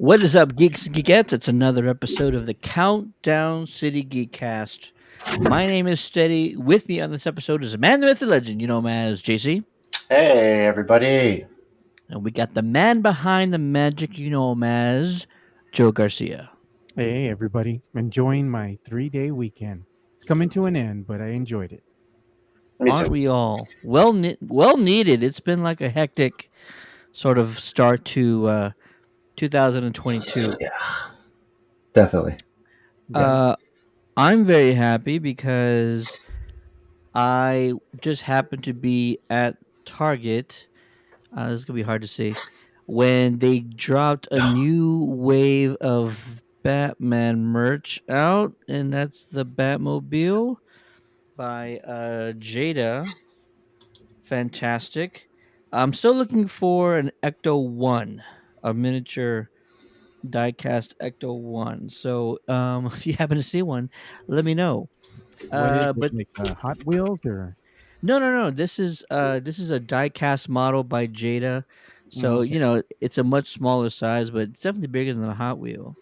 What is up, geeks and geekettes? It's another episode of the Countdown City Geekcast. My name is Steady. With me on this episode is a man, the myth, the legend. You know him as JC. Hey, everybody. And we got the man behind the magic. You know him as Joe Garcia. Hey, everybody. Enjoying my 3-day weekend. It's coming to an end, but I enjoyed it. Me Aren't too. we all? Well needed. It's been like a hectic sort of start to 2022. Yeah, definitely. Yeah. Uh, I'm very happy because I just happened to be at Target. This is gonna be hard to see when they dropped a new wave of Batman merch out, and that's the Batmobile by Jada. Fantastic. I'm still looking for an Ecto One, a miniature diecast Ecto One. So if you happen to see one, let me know. What is it? But Like Hot Wheels or? no. This is a die-cast model by Jada. So, Okay. it's a much smaller size, but it's definitely bigger than a Hot Wheel.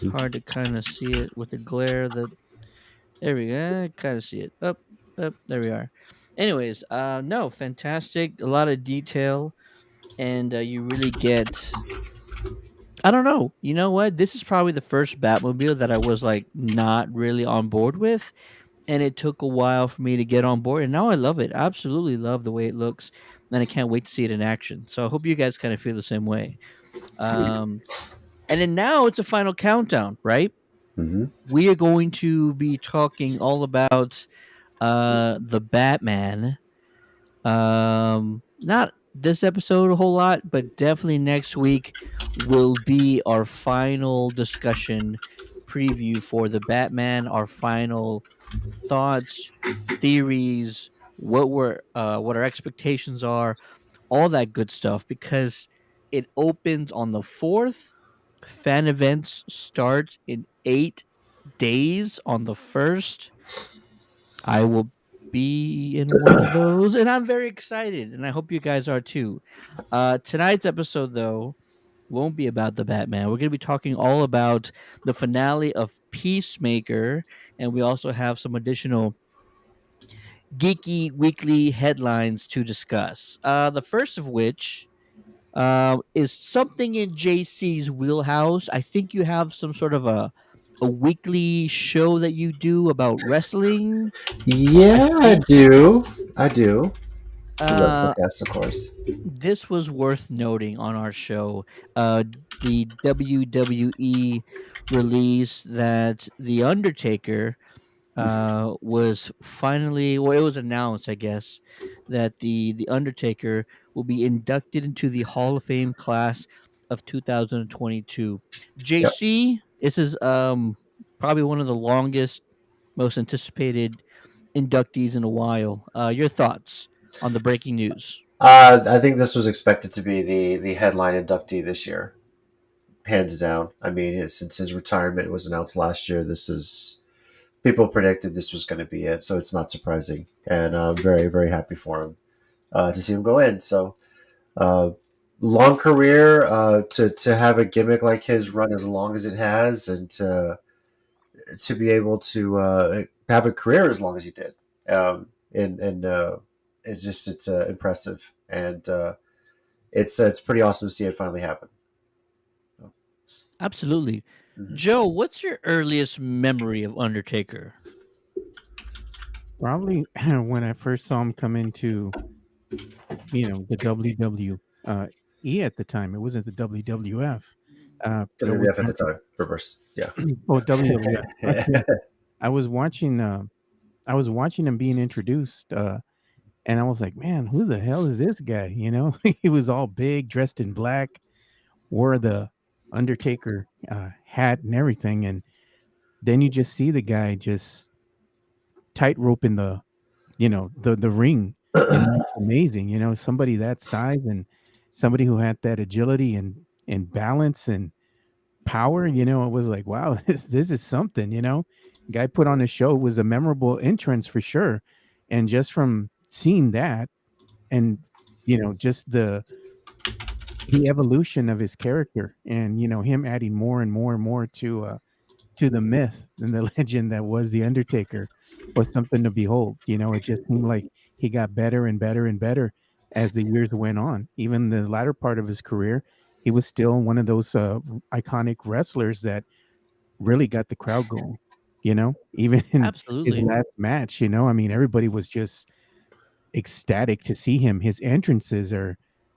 It's hard to kind of see it with the glare that there we go. Kind of see it. Up, there we are. Anyways, no, fantastic. A lot of detail and you really get I don't know. You know what? This is probably the first Batmobile that I was like not really on board with, and it took a while for me to get on board, and now I love it. Absolutely love the way it looks, and I can't wait to see it in action. So I hope you guys kind of feel the same way. Um, and then now it's a final countdown, right? Mm-hmm. We are going to be talking all about the Batman. Not this episode a whole lot, but definitely next week will be our final discussion preview for the Batman, our final thoughts, theories, what our expectations are, all that good stuff because it opens on the 4th. Fan events start in 8 days on the 1st. I will be in one of those and I'm very excited and I hope you guys are too. Tonight's episode though won't be about the Batman. We're going to be talking all about the finale of Peacemaker, and we also have some additional geeky weekly headlines to discuss. The first of which is something in JC's wheelhouse. I think you have some sort of a weekly show that you do about wrestling. I Yeah, I think do. I do. The uh, WrestleCast, of course. this was worth noting on our show. Uh, the WWE release that The Undertaker was finally, well, it was announced, I guess, that the Undertaker will be inducted into the Hall of Fame class of 2022. Yep. JC, this is probably one of the longest, most anticipated inductees in a while. Your thoughts on the breaking news? I think this was expected to be the headline inductee this year, hands down. I mean, since his retirement was announced last year, this is people predicted this was going to be it, so it's not surprising, and I'm very very happy for him to see him go in. So uh, long career to have a gimmick like his run as long as it has, and to be able to have a career as long as he did. And it's impressive, and it's pretty awesome to see it finally happen. Absolutely. Mhm. Joe, what's your earliest memory of Undertaker? Probably when I first saw him come into, the WW E at the time. It wasn't the WWF. It was WWF at the time, reverse, yeah. oh WWF. Okay. I was watching. I was watching him being introduced. And I was like, man, who the hell is this guy? He was all big, dressed in black, wore the Undertaker hat and everything. And then you just see the guy just tightrope in the ring. And it's amazing, somebody that size and somebody who had that agility and balance and power, it was like, wow, this is something, Guy put on a show. It was a memorable entrance for sure. And just from seeing that, and just the evolution of his character, and him adding more and more and more to the myth and the legend that was the Undertaker was something to behold. It just seemed like he got better and better and better as the years went on. Even the latter part of his career, he was still one of those iconic wrestlers that really got the crowd going. Even in his Absolutely. last match, I mean, everybody was just ecstatic to see him. His entrances are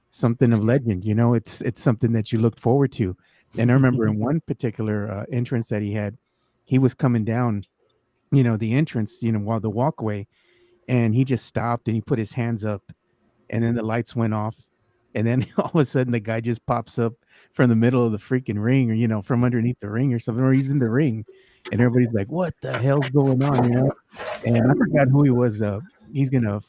something of legend. It's something that you looked forward to. And I remember in one particular entrance that he had, he was coming down, the entrance, while the walkway, and he just stopped and he put his hands up, and then the lights went off, and then all of a sudden the guy just pops up from the middle of the freaking ring, or from underneath the ring or something, or he's in the ring, and everybody's like, "What the hell's going on?" And I forgot who he was. He's gonna,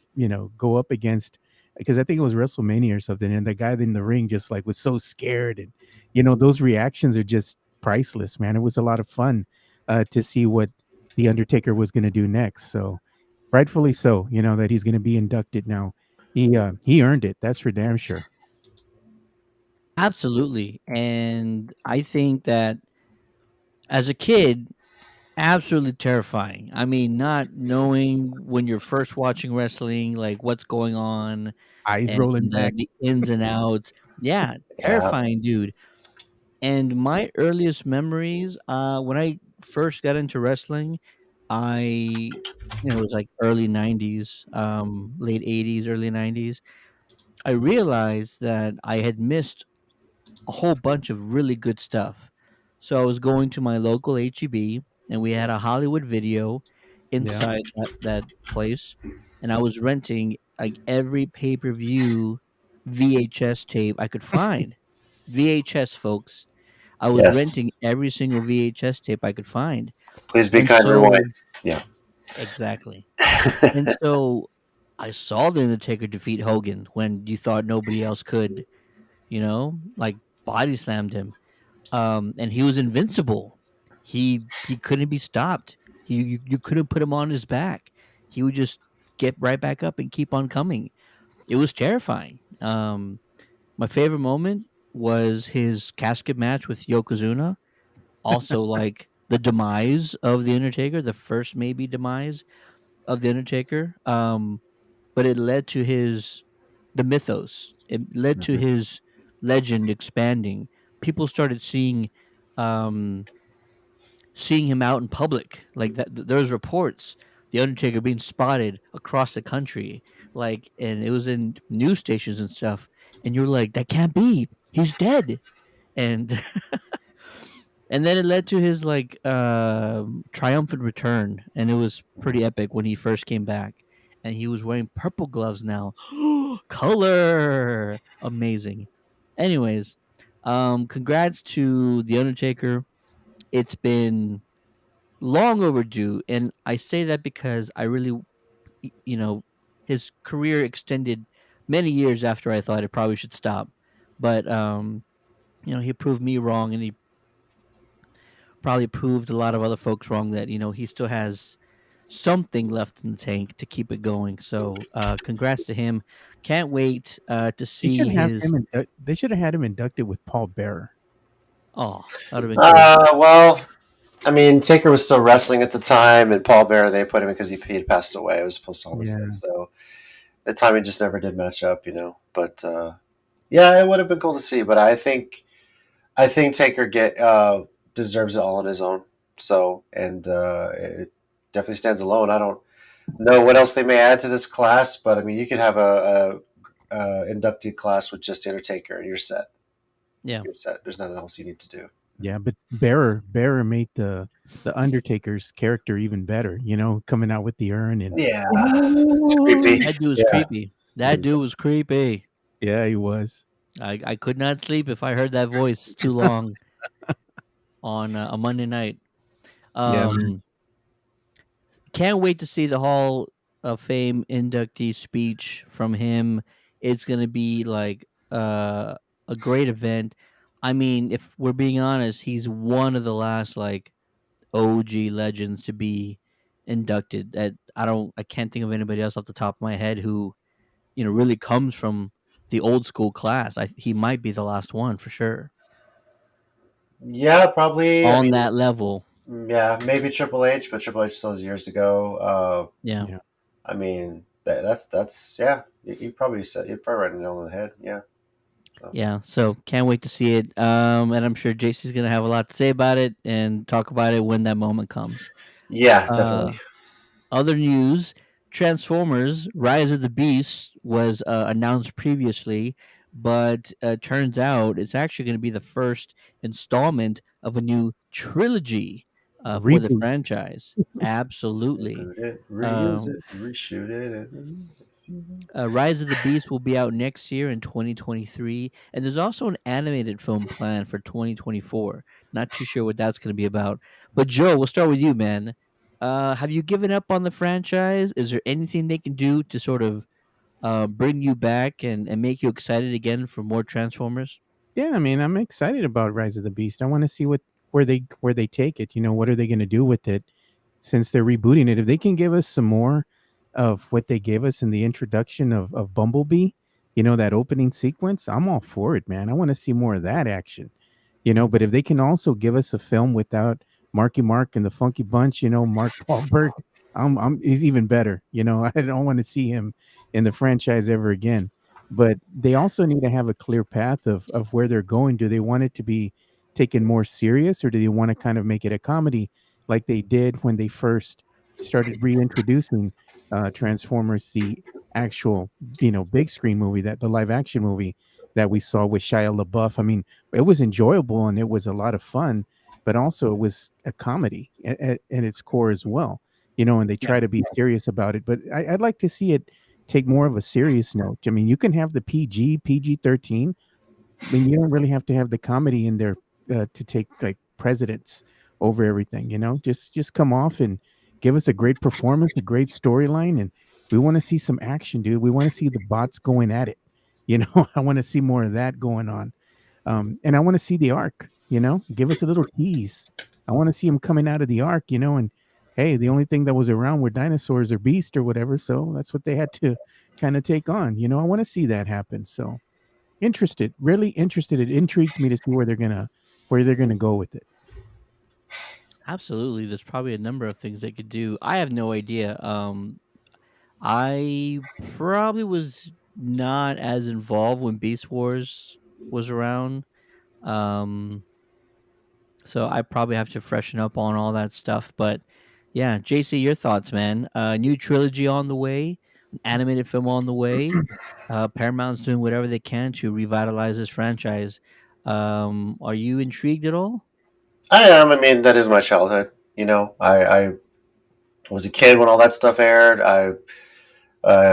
go up against, because I think it was WrestleMania or something, and the guy in the ring just like was so scared, and those reactions are just priceless, man. It was a lot of fun to see what the Undertaker was gonna do next. So rightfully so, that he's gonna be inducted now. He earned it. That's for damn sure. Absolutely. And I think that as a kid, absolutely terrifying. I mean, not knowing when you're first watching wrestling, like what's going on Eyes and rolling back. the ins and outs. Yeah, Yeah. terrifying, dude. And my earliest memories, when I first got into wrestling, it was like early 90s, late 80s, early 90s. I realized that I had missed a whole bunch of really good stuff. So I was going to my local HEB, and we had a Hollywood video Yeah. inside that place, and I was renting like every pay-per-view VHS tape I could find. VHS, folks. I was renting Yes. every single VHS tape I could find. Please be And kind. Rewind. so Yeah. exactly. And so I saw The Undertaker defeat Hogan when you thought nobody else could, like body slammed him. And he was invincible. He couldn't be stopped. You couldn't put him on his back. He would just get right back up and keep on coming. It was terrifying. My favorite moment was his casket match with Yokozuna. Also, like the demise of the Undertaker, the first maybe demise of the Undertaker. But it led to his the mythos. It led to Mhm. his legend expanding. People started um, seeing him out in public. Like that, there's reports the Undertaker being spotted across the country, like, and it was in news stations and stuff. And you're like, that can't be. He's dead. And and then it led to his like triumphant return, and it was pretty epic when he first came back, and he was wearing purple gloves now. Color amazing. Anyways, congrats to the Undertaker. It's been long overdue, and I say that because I really you know his career extended many years after I thought it probably should stop, but he proved me wrong, and he probably proved a lot of other folks wrong, that he still has something left in the tank to keep it going. So congrats to him. Can't wait to They should see have his. him they should have had him inducted with Paul Bearer. Oh, that would have been cool. Well, I mean, Taker was still wrestling at the time, and Paul Bearer, they put him because he had passed away. It was supposed to all this thing. Yeah. So the timing just never did match up. But yeah, it would have been cool to see. But I think Taker deserves it all on his own. So, and it definitely stands alone. I don't know what else they may add to this class, but I mean, you could have a inductee class with just Undertaker, and you're set. Yeah. You're set. There's nothing else you need to do. Yeah, but Bearer made the Undertaker's character even better, coming out with the urn and Yeah, it's "Ooh." creepy. That dude was Yeah. creepy. That dude was creepy. Yeah, he was. I could not sleep if I heard that voice too long on a Monday night. Yeah, man. Um, can't wait to see the Hall of Fame inductee speech from him. It's gonna be like a great event. I mean, if we're being honest, he's one of the last like OG legends to be inducted. I can't think of anybody else off the top of my head who really comes from the old school class. He might be the last one for sure Yeah, probably. I on mean, that level. yeah, maybe Triple H, but Triple H still has years to go. Yeah. Yeah. I mean, that's yeah. You probably said you probably right the nail on the head. Yeah. So. Yeah, so can't wait to see it. And I'm sure JC's gonna have a lot to say about it and talk about it when that moment comes. Yeah, Uh, definitely. Other news: Transformers: Rise of the Beast was announced previously, but turns out it's actually going to be the first installment of a new trilogy for the Reboot. franchise. Absolutely. Reboot it, reuse Um, it, reshoot it, and Rise of the Beast will be out next year in 2023, and there's also an animated film planned for 2024. Not too sure what that's going to be about. But Joe, we'll start with you, man. Have you given up on the franchise? Is there anything they can do to sort of bring you back and make you excited again for more Transformers? Yeah, I mean, I'm excited about Rise of the Beast. I want to see what where they take it. You know, what are they going to do with it since they're rebooting it? If they can give us some more of what they gave us in the introduction of Bumblebee, you know, that opening sequence, I'm all for it, man. I want to see more of that action. You know, but if they can also give us a film without Marky Mark and the Funky Bunch, you know, Mark Wahlberg, I'm he's even better. You know, I don't want to see him in the franchise ever again. But they also need to have a clear path of where they're going. Do they want it to be taken more serious, or do they want to kind of make it a comedy like they did when they first started reintroducing Transformers, the actual, you know, big screen movie, that the live action movie that we saw with Shia LaBeouf? I mean, it was enjoyable and it was a lot of fun, but also it was a comedy at its core as well. You know, and they Yeah. try to be serious about it. But I'd like to see it take more of a serious note. I mean, you can have the PG 13. I mean, you don't really have to have the comedy in there to take like precedence over everything. You know, just come off and give us a great performance, a great storyline, and we want to see some action, dude. We want to see the bots going at it. You know, I want to see more of that going on. And I want to see the arc, you know, give us a little tease. I want to see him coming out of the arc, you know, and hey, the only thing that was around were dinosaurs or beast or whatever. So that's what they had to kind of take on. You know, I want to see that happen. So interested, really interested. It intrigues me to see where they're gonna go with it. Absolutely. There's probably a number of things they could do. I have no idea. I probably was not as involved when Beast Wars was around. Um, so I probably have to freshen up on all that stuff. But yeah, JC, your thoughts, man? New trilogy on the way, an animated film on the way. Paramount's doing whatever they can to revitalize this franchise. Are you intrigued at all? I am. I mean, that is my childhood. I was a kid when all that stuff aired. I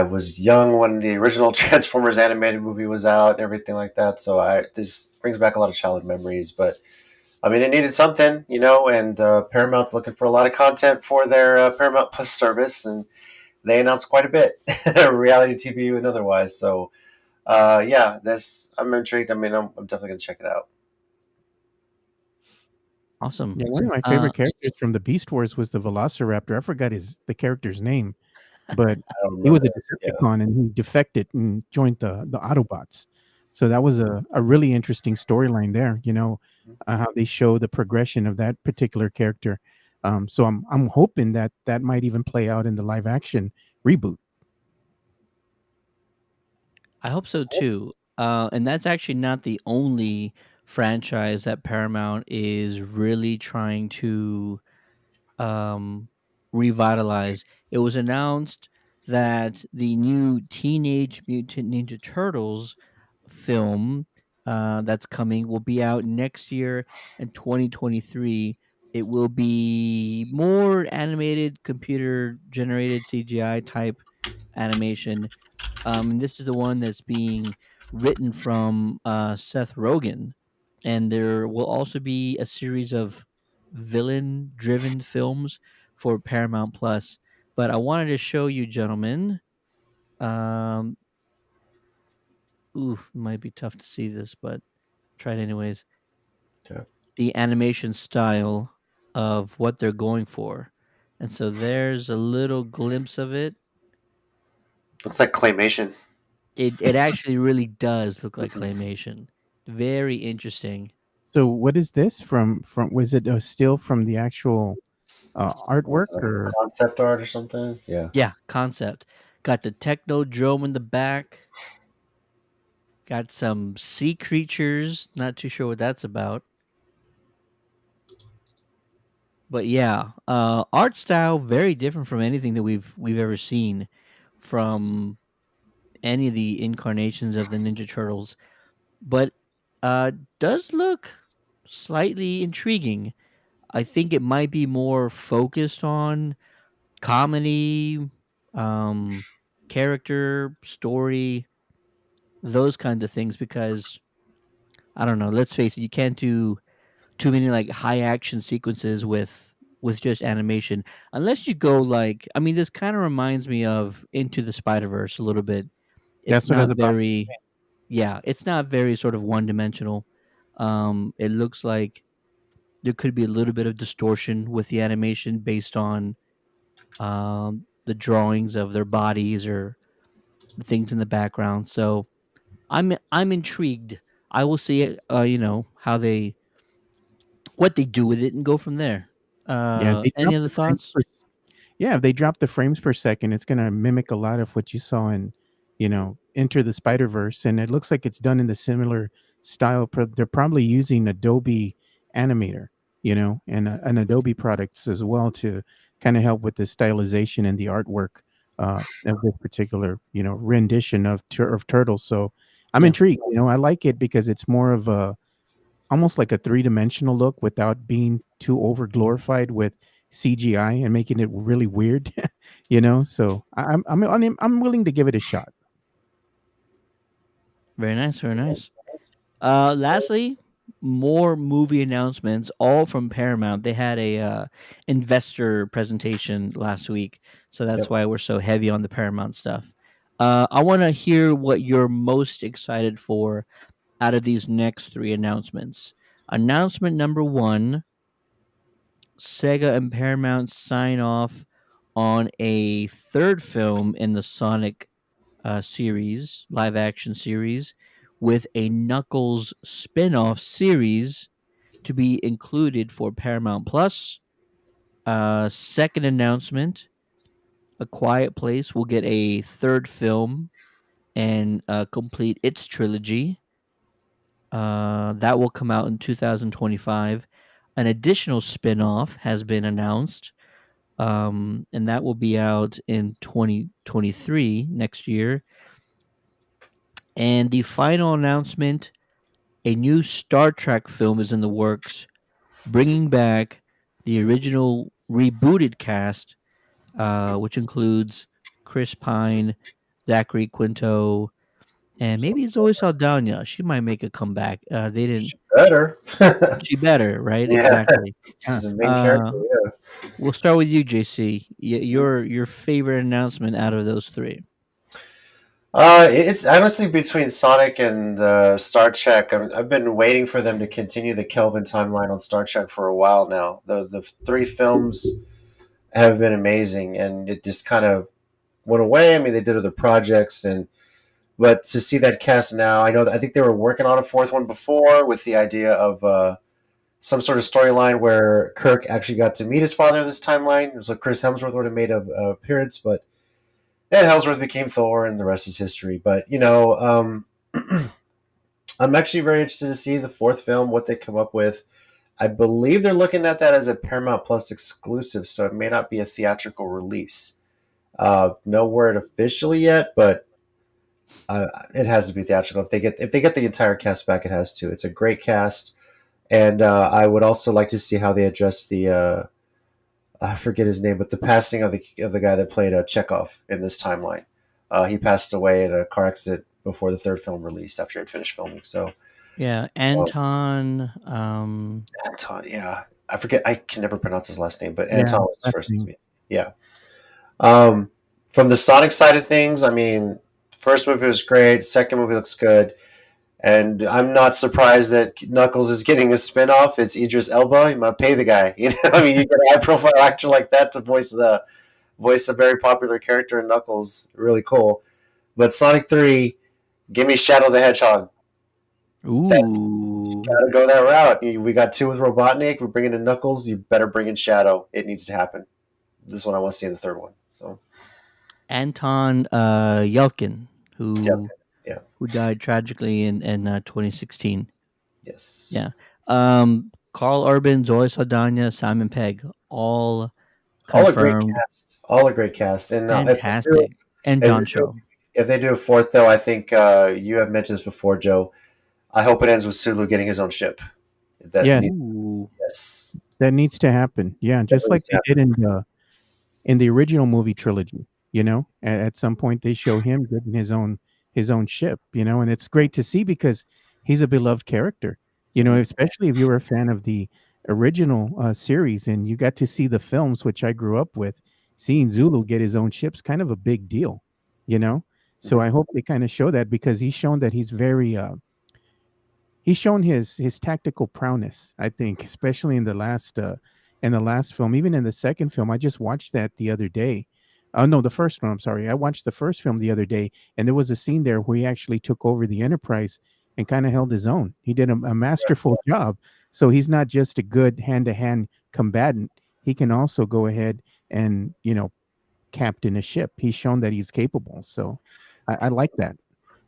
was young when the original Transformers animated movie was out and everything like that. So this brings back a lot of childhood memories. But I mean, it needed something, and Paramount's looking for a lot of content for their Paramount Plus service, and they announced quite a bit, reality TV and otherwise. So yeah, this I'm intrigued. I mean, I'm definitely gonna check it out. Awesome. Yeah, one of my Uh, favorite characters from the Beast Wars was the Velociraptor. I forgot the character's name, but I don't he remember. was a Yeah. Decepticon and he defected and joined the Autobots. So that was a really interesting storyline there. You know, how they show the progression of that particular character. So I'm hoping that that might even play out in the live action reboot. I hope so too. And that's actually not the only franchise that Paramount is really trying to um, revitalize. It was announced that the new Teenage Mutant Ninja Turtles film that's coming will be out next year in 2023. It will be more animated, computer generated CGI type animation. And this is the one that's being written from Seth Rogen. And there will also be a series of villain driven films for Paramount Plus. But I wanted to show you, gentlemen. Um, ooh, it might be tough to see this, but try it anyways. Yeah. The animation style of what they're going for. And so there's a little glimpse of it. Looks like claymation. It actually really does look like claymation. Very interesting. So what is this from? Was it a still from the actual Was artwork it like or? concept art or something? Yeah. Yeah, concept. Got the technodrome in the back. Got some sea creatures. Not too sure what that's about. But yeah, art style very different from anything that we've ever seen from any of the incarnations of the Ninja Turtles. But does look slightly intriguing. I think it might be more focused on comedy, um, character, story, those kinds of things because I don't know, let's face it, you can't do too many like high action sequences with just animation unless you go like I mean this kind of reminds me of Into the Spider-Verse a little bit. It's That's what I not was about to very say. yeah, it's not very sort of one dimensional. It looks like there could be a little bit of distortion with the animation based on the drawings of their bodies or things in the background. So I'm intrigued. I will see it. You know how they what they do with it and go from there. Yeah, if they Any drop other the frames thoughts? per yeah, if they drop the frames per second, it's gonna mimic a lot of what you saw in, Enter the Spider-Verse, and it looks like it's done in the similar style. They're probably using Adobe Animator, and Adobe products as well to kind of help with the stylization and the artwork of this particular, rendition of Turtles. So I'm Yeah, intrigued. I like it because it's more of a almost like a three-dimensional look without being too over glorified with CGI and making it really weird, So I'm willing to give it a shot. very nice, very nice. Lastly, more movie announcements, all from Paramount. They had a investor presentation last week, so that's Yep. why we're so heavy on the Paramount stuff. I want to hear what you're most excited for out of these next three announcements. Announcement number one: Sega and Paramount sign off on a third film in the Sonic series, live action series, with a Knuckles spin off series to be included for Paramount Plus. Second announcement: A Quiet Place will get a third film and complete its trilogy. That will come out in 2025. An additional spin off has been announced, and that will be out in 2023 next year. And the final announcement: a new Star Trek film is in the works, bringing back the original rebooted cast, which includes Chris Pine, Zachary Quinto, and maybe Zoe Saldana. She might make a comeback. They didn't. She better. She better, right? Yeah. Exactly. Yeah. She's a main character. Uh, Yeah. we'll start with you, JC. Your favorite announcement out of those three. It's honestly between Sonic and Star Trek. I've been waiting for them to continue the Kelvin timeline on Star Trek for a while now. The three films have been amazing, and it just kind of went away. I mean, they did other projects, and but to see that cast now, I think they were working on a fourth one before with the idea of some sort of storyline where Kirk actually got to meet his father in this timeline. So Chris Hemsworth would have made an appearance, but then Hemsworth became Thor, and the rest is history. But I'm actually very interested to see the fourth film, what they come up with. I believe they're looking at that as a Paramount Plus exclusive, so it may not be a theatrical release. No word officially yet, but it has to be theatrical. If they get the entire cast back, it has to. It's a great cast, and I would also like to see how they address the I forget his name, but the passing of the guy that played Chekhov in this timeline. He passed away in a car accident before the third film released after he had finished filming. So Yeah, um, Anton. Anton, yeah, I forget. I can never pronounce his last name, but Yeah, Anton was his that's first me. name. Yeah. Um, from the Sonic side of things, I mean, first movie was great. Second movie looks good. And I'm not surprised that Knuckles is getting a spinoff. It's Idris Elba. You might pay the guy. I mean, you get a high-profile actor like that to voice a very popular character in Knuckles. Really cool. But Sonic 3, Give me Shadow the Hedgehog. That's Ooh, gotta go that route. We got two with Robotnik. We're bringing in Knuckles. You better bring in Shadow. It needs to happen. This is what I want to see in the third one. So Anton Yelkin, yeah, who yeah, died tragically in 2016. yes. Yeah. Carl Urban, Zoe Saldana, Simon Pegg, all All a great confirmed. cast. All a great cast. And Fantastic. And if John they do, Cho. if they do a fourth, though, I think you have mentioned this before, Joe. I hope it ends with Sulu getting his own ship. That Yes, needs, Ooh. yes, that needs to happen. Yeah, just definitely like needs to they did happen. in the original movie trilogy. At some point they show him getting his own ship. And it's great to see because he's a beloved character. Mhm. Especially if you were a fan of the original series and you got to see the films, which I grew up with. Seeing Zulu get his own ship's kind of a big deal. You know, so Mhm. I hope they kind of show that because he's shown that he's shown his tactical prowess, I think, especially in the last film. Even in the second film, I just watched that the other day. Oh no, the first one. I'm sorry. I watched the first film the other day, and there was a scene there where he actually took over the Enterprise and kind of held his own. He did a masterful job. So he's not just a good hand to hand combatant. He can also go ahead and captain a ship. He's shown that he's capable. So I like that.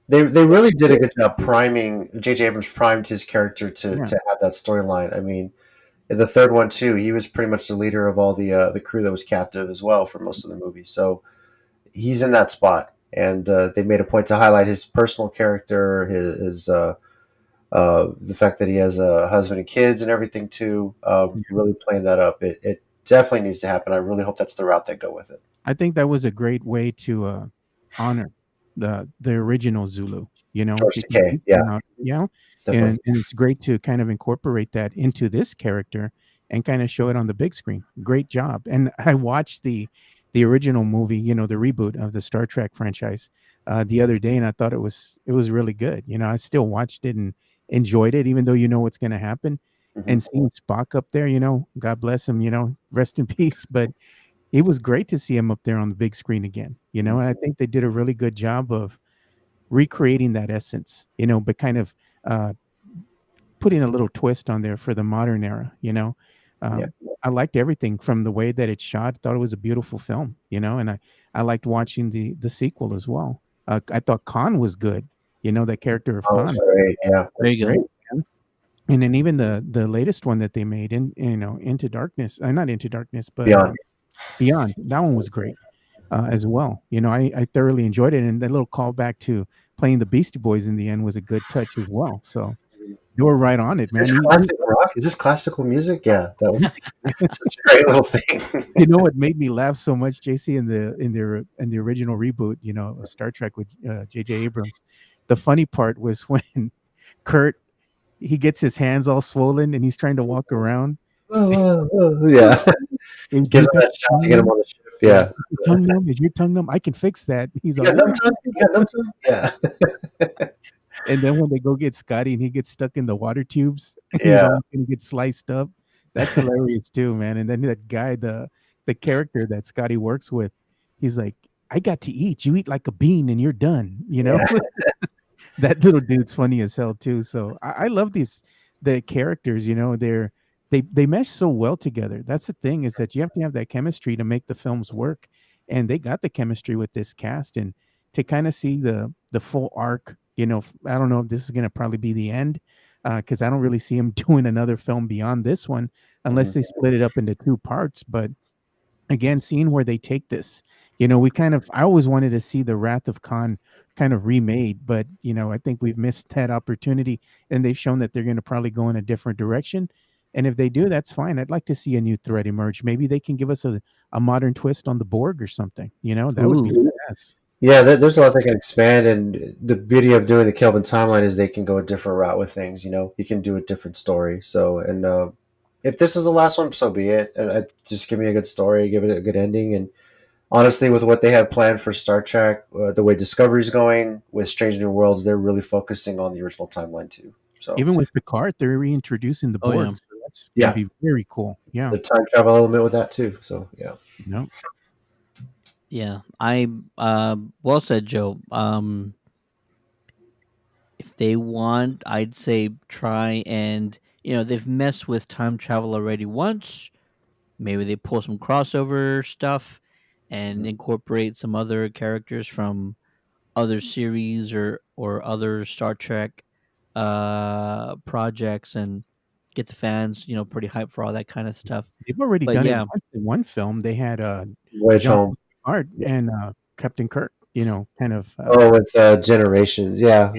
They really did a good job priming. J.J. Abrams primed his character Yeah. to have that storyline. I mean, in the third one too, he was pretty much the leader of all the crew that was captive as well for most of the movie. So he's in that spot, and they made a point to highlight his personal character, the fact that he has a husband and kids and everything too. Really playing that up. It definitely needs to happen. I really hope that's the route they go with it. I think that was a great way to honor the original Zulu, George because Takei, he yeah, came out, definitely. and it's great to kind of incorporate that into this character and kind of show it on the big screen. Great job. And I watched the original movie, the reboot of the Star Trek franchise the other day, and I thought it was really good. I still watched it and enjoyed it, even though you know what's going to happen. Hmm. And seeing Spock up there, God bless him, rest in peace. But it was great to see him up there on the big screen again, and I think they did a really good job of recreating that essence, but kind of uh, putting a little twist on there for the modern era, Yeah, I liked everything from the way that it's shot. Thought it was a beautiful film, and I liked watching the sequel as well. I thought Khan was good, that character of oh, it's Khan, great. Yeah, There you great. go. Man. And then even the latest one that they made in Into Darkness, not Into Darkness, but Beyond. Beyond. That one was great as well. I thoroughly enjoyed it, and that little callback to playing the Beastie Boys in the end was a good touch as well. So you were right on it, Is this man. classic rock? Is this classical music? Yeah, that was such a great little thing. You know what made me laugh so much, JC, in the original reboot, of Star Trek with J.J. Abrams. The funny part was when Kurt he gets his hands all swollen and he's trying to walk around. Yeah, And gives you him got that shot to your get tongue him numb? on the ship. Yeah, Yeah, is your tongue numb? Is your tongue numb? I can fix that. He's you all, got numb yeah. tongue. You got numb tongue. Yeah, And then when they go get Scotty and he gets stuck in the water tubes and he's yeah, almost gonna get sliced up, that's hilarious too, man. And then that guy, the character that Scotty works with, he's like, "I got to eat. You eat like a bean and you're done." yeah. That little dude's funny as hell too. So I love these the characters. They mesh so well together. That's the thing is that you have to have that chemistry to make the films work, and they got the chemistry with this cast. And to kind of see the full arc. I don't know if this is going to probably be the end because I don't really see him doing another film beyond this one unless Mhm. they split it up into two parts. But again, seeing where they take this, I always wanted to see the Wrath of Khan kind of remade, but I think we've missed that opportunity, and they've shown that they're going to probably go in a different direction. And if they do, that's fine. I'd like to see a new threat emerge. Maybe they can give us a modern twist on the Borg or something. That would be Ooh. badass. Yeah, there's a lot they can expand, and the beauty of doing the Kelvin timeline is they can go a different route with things. You can do a different story. So, and if this is the last one, so be it. Just give me a good story, give it a good ending, and honestly, with what they have planned for Star Trek, the way Discovery's going with Strange New Worlds, they're really focusing on the original timeline too. So, Even with Picard, they're reintroducing the Oh yeah. Borg, so that's going to yeah, be very cool. Yeah. the time travel element with that too. So, yeah. No. Yeah. I well said, Joe. they want, I'd say try and, they've messed with time travel already once. Maybe they pull some crossover stuff and Mhm. incorporate some other characters from other series or other Star Trek projects and get the fans, pretty hyped for all that kind of stuff. They've already But done it yeah. once in one film. They had, Voyage Jean Home. Picard and, Captain Kirk, kind of, Oh, it's Generations. Yeah,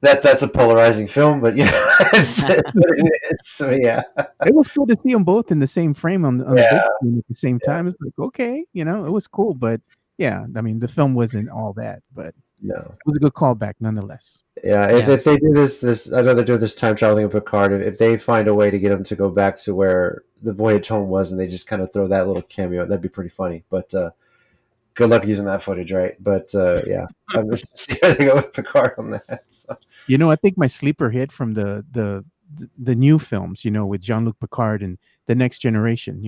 that's a polarizing film, but it's what it is. So yeah, it was cool to see them both in the same frame on the big yeah, screen at the same yeah. time. It's like, okay, it was cool, but yeah, I mean, the film wasn't all that, but it No, was a good callback nonetheless. yeah. If Yeah. if they do this, I know they're doing this time traveling with Picard. If they find a way to get him to go back to where the Voyage Home was, and they just kind of throw that little cameo, that'd be pretty funny. But good luck using that footage, right? But yeah, I'm just see how they go with Picard on that. So. I think my sleeper hit from the new films, with Jean-Luc Picard and The Next Generation,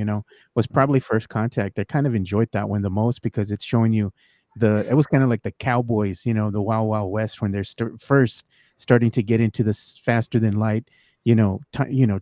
was probably First Contact. I kind of enjoyed that one the most because it's showing you it was kind of like the cowboys, the Wild Wild West when they're first starting to get into this faster than light,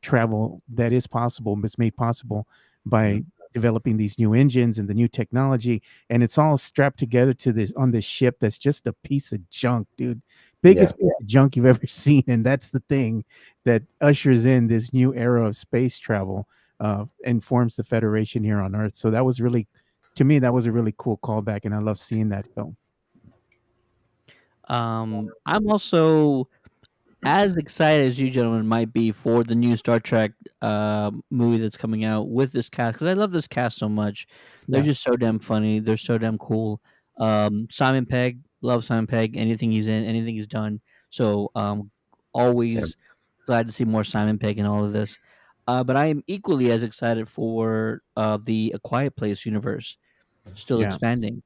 travel that is possible, but it's made possible by Mhm. developing these new engines and the new technology, and it's all strapped together to this on this ship that's just a piece of junk, dude. Yeah, Biggest piece of junk you've ever seen, and that's the thing that ushers in this new era of space travel, and forms the Federation here on Earth. So that was really, to me, that was a really cool callback, and I love seeing that film. I'm also as excited as you gentlemen might be for the new Star Trek movie that's coming out with this cast because I love this cast so much. They're Yeah, just so damn funny. They're so damn cool. Simon Pegg, love Simon Pegg. Anything he's in, anything he's done. So yeah, always glad to see more Simon Pegg in all of this. But I am equally as excited for the A Quiet Place universe still yeah. expanding.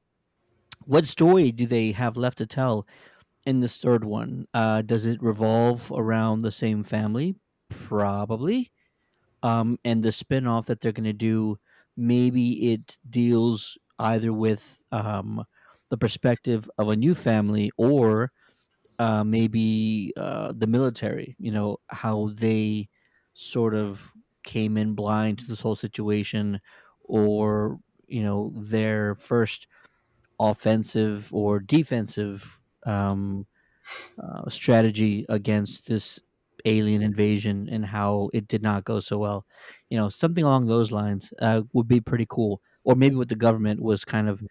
What story do they have left to tell in this third one? Does it revolve around the same family? Probably. And the spin-off that they're going to do, maybe it deals either with the perspective of a new family or maybe the military, how they sort of came in blind to this whole situation or, their first offensive or defensive strategy against this alien invasion and how it did not go so well. Something along those lines would be pretty cool. Or maybe what the government was kind of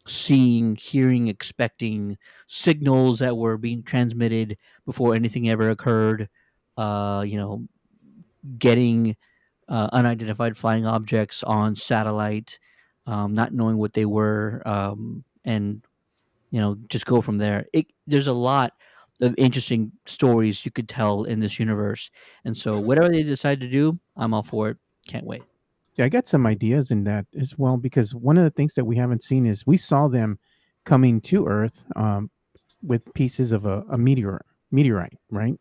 seeing, hearing, expecting signals that were being transmitted before anything ever occurred. You know, getting unidentified flying objects on satellite, not knowing what they were, and just go from there. There's a lot of interesting stories you could tell in this universe, and so whatever they decide to do, I'm all for it. Can't wait. Yeah, I got some ideas in that as well because one of the things that we haven't seen is we saw them coming to Earth, with pieces of a meteorite, right?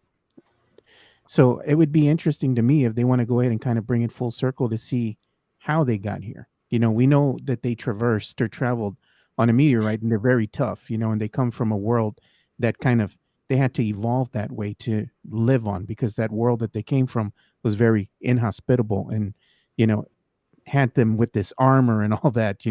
So it would be interesting to me if they want to go ahead and kind of bring it full circle to see how they got here. We know that they traversed or traveled on a meteorite and they're very tough, and they come from a world that kind of they had to evolve that way to live on because that world that they came from was very inhospitable and, you know, had them with this armor and all that,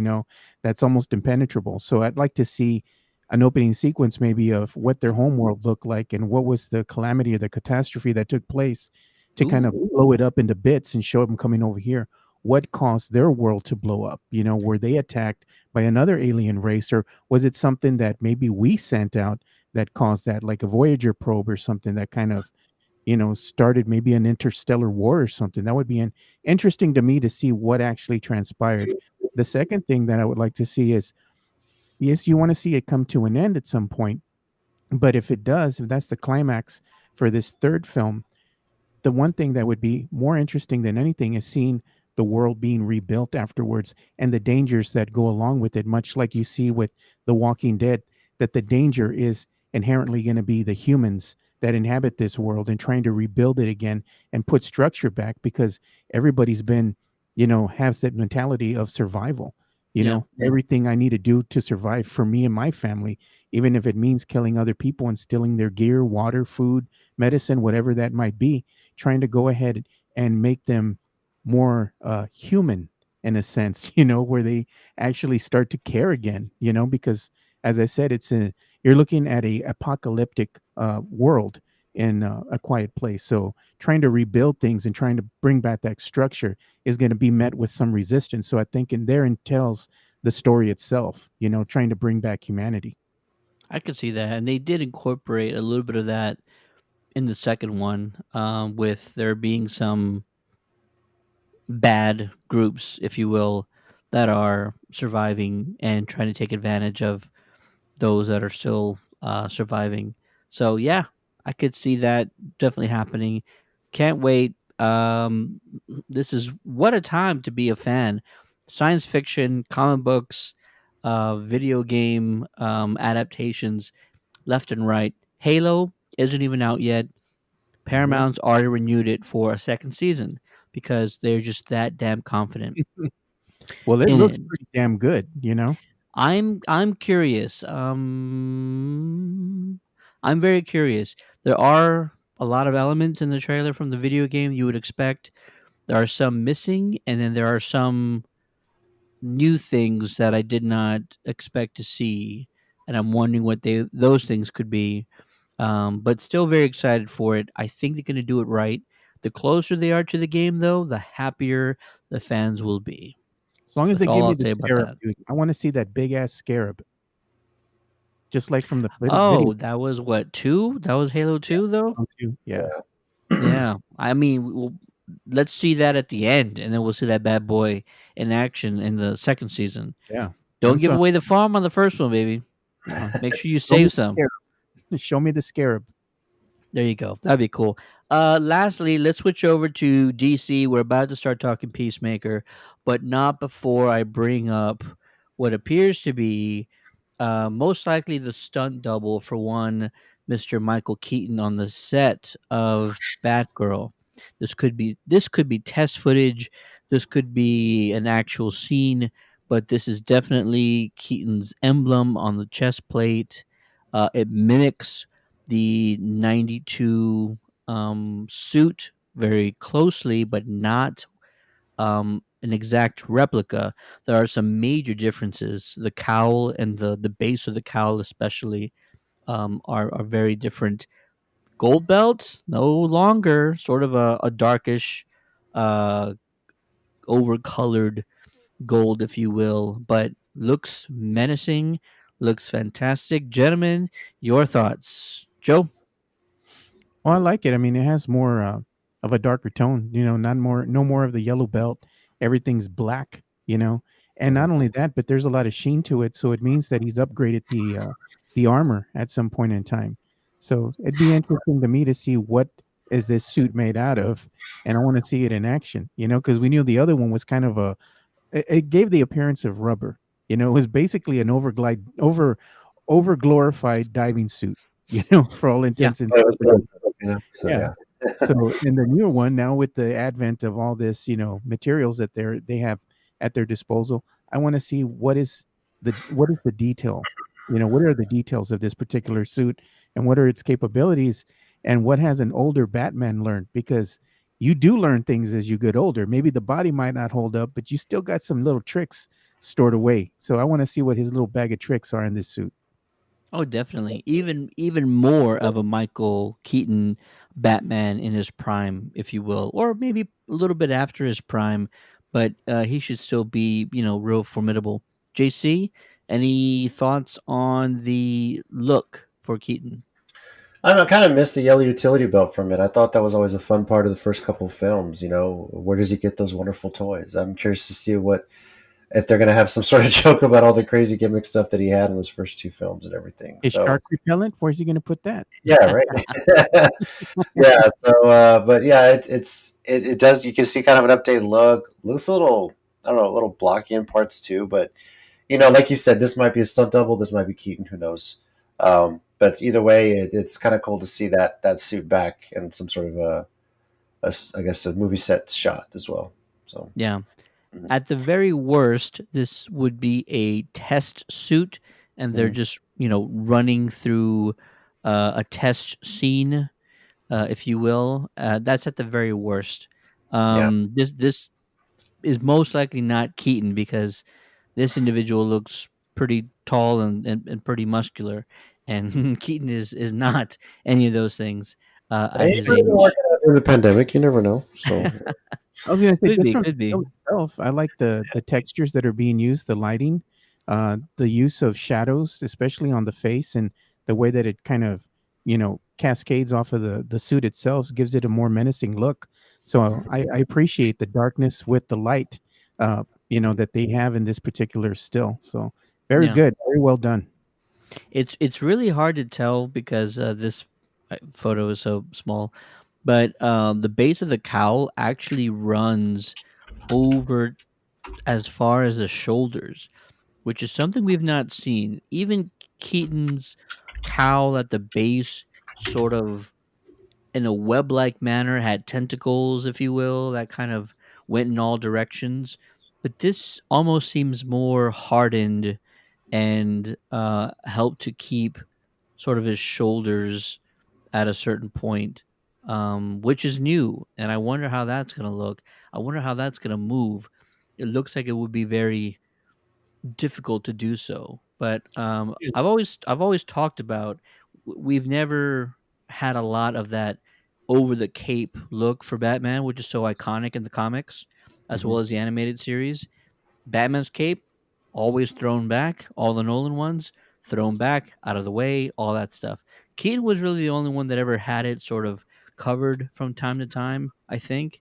that's almost impenetrable. So I'd like to see an opening sequence maybe of what their home world looked like and what was the calamity or the catastrophe that took place to kind of Ooh. blow it up into bits and show them coming over here. What caused their world to blow up? Were they attacked by another alien race or was it something that maybe we sent out that caused that, like a Voyager probe or something that kind of started maybe an interstellar war or something. That would be interesting to me to see what actually transpired. The second thing that I would like to see is yes, you want to see it come to an end at some point, but if it does, if that's the climax for this third film, the one thing that would be more interesting than anything is seeing the world being rebuilt afterwards and the dangers that go along with it, much like you see with The Walking Dead, that the danger is inherently going to be the humans that inhabit this world and trying to rebuild it again and put structure back because everybody's been, has that mentality of survival. Yeah. everything I need to do to survive for me and my family, even if it means killing other people and stealing their gear, water, food, medicine, whatever that might be, trying to go ahead and make them more human in a sense, where they actually start to care again, because as I said, you're looking at a apocalyptic world in a quiet place. So trying to rebuild things and trying to bring back that structure is going to be met with some resistance. So I think in there entails the story itself, trying to bring back humanity. I could see that, and they did incorporate a little bit of that in the second one, with there being some bad groups, if you will, that are surviving and trying to take advantage of those that are still surviving. So yeah, I could see that definitely happening. Can't wait. This is what a time to be a fan. Science fiction, comic books, video game adaptations, left and right. Halo isn't even out yet. Mhm. Paramount's already renewed it for a second season because they're just that damn confident Well, it in looks it. pretty damn good. I'm curious. I'm very curious. There are a lot of elements in the trailer from the video game you would expect. There are some missing, and then there are some new things that I did not expect to see, and I'm wondering what those things could be. But still very excited for it. I think they're going to do it right. The closer they are to the game, though, the happier the fans will be. As long as That's they give all me I'll the say about scarab, that. dude. I want to see that big ass scarab, just like from the video. Oh, that was what, 2? That was Halo Yeah. 2, though? Halo 2. Yeah. Yeah. I mean, let's see that at the end, and then we'll see that bad boy in action in the second season. Yeah. Don't give away the farm on the first one, baby. Make sure you Show me save the some. scarab. Show me the scarab. There you go. That'd be cool. Lastly, let's switch over to DC. We're about to start talking Peacemaker, but not before I bring up what appears to be most likely the stunt double for one Mr. Michael Keaton on the set of Batgirl. This could be test footage. This could be an actual scene, but this is definitely Keaton's emblem on the chest plate. It mimics the 92 suit very closely, but not an exact replica. There are some major differences. The cowl and the base of the cowl, especially, are very different. Gold belt, no longer sort of a darkish, uh, overcolored gold, if you will, but looks menacing, looks fantastic. Gentlemen, your thoughts, Joe? Well, I like it. I mean, it has more of a darker tone. No more of the yellow belt. Everything's black. And not only that, but there's a lot of sheen to it. So it means that he's upgraded the armor at some point in time. So it'd be interesting to me to see what is this suit made out of, and I want to see it in action. Because we knew the other one was kind of it gave the appearance of rubber. It was basically an over glorified diving suit. For all Yeah. intents and But it was purposes. so Yeah. yeah. So in the newer one, now with the advent of all this, materials that they have at their disposal, I want to see what is the detail. What are the details of this particular suit, and what are its capabilities, and what has an older Batman learned? Because you do learn things as you get older. Maybe the body might not hold up, but you still got some little tricks stored away. So I want to see what his little bag of tricks are in this suit. Oh, definitely. Even more of a Michael Keaton Batman in his prime, if you will, or maybe a little bit after his prime, but he should still be, real formidable. JC, any thoughts on the look for Keaton? I kind of missed the yellow utility belt from it. I thought that was always a fun part of the first couple of films. Where does he get those wonderful toys? I'm curious to see what if they're going to have some sort of joke about all the crazy gimmick stuff that he had in those first two films and everything. Is So shark repellent? Where's he going to put that? yeah, right. Yeah. So, but yeah, it does. You can see kind of an updated look. Looks a little, I don't know, a little blocky in parts too. But like you said, this might be a stunt double. This might be Keaton. Who knows? But either way, it's kind of cool to see that suit back and some sort of I guess a movie set shot as well. So Yeah. Mhm. At the very worst, this would be a test suit, and they're Mhm. just running through a test scene, if you will. That's at the very worst. Yeah. This is most likely not Keaton, because this individual looks pretty tall and pretty muscular, and Keaton is not any of those things Hey, at you his might have been age. working out during the pandemic. You never know. So I was gonna say Could just be, from could the be. film itself, I like the textures that are being used, the lighting, the use of shadows, especially on the face, and the way that it kind of cascades off of the suit itself gives it a more menacing look. So I appreciate the darkness with the light, that they have in this particular still. So very Yeah, good, very well done. it's really hard to tell because this photo is so small, but the base of the cowl actually runs over as far as the shoulders, which is something we've not seen. Even Keaton's cowl at the base, sort of in a web like manner, had tentacles, if you will, that kind of went in all directions. But this almost seems more hardened and helped to keep sort of his shoulders at a certain point, which is new. And I wonder how that's going to look. I wonder how that's going to move. It looks like it would be very difficult to do so. But Yeah. I've always talked about, we've never had a lot of that over the cape look for Batman, which is so iconic in the comics as mhm. well as the animated series. Batman's cape always thrown back, all the Nolan ones thrown back, out of the way, all that stuff. Keaton was really the only one that ever had it sort of covered from time to time, I think.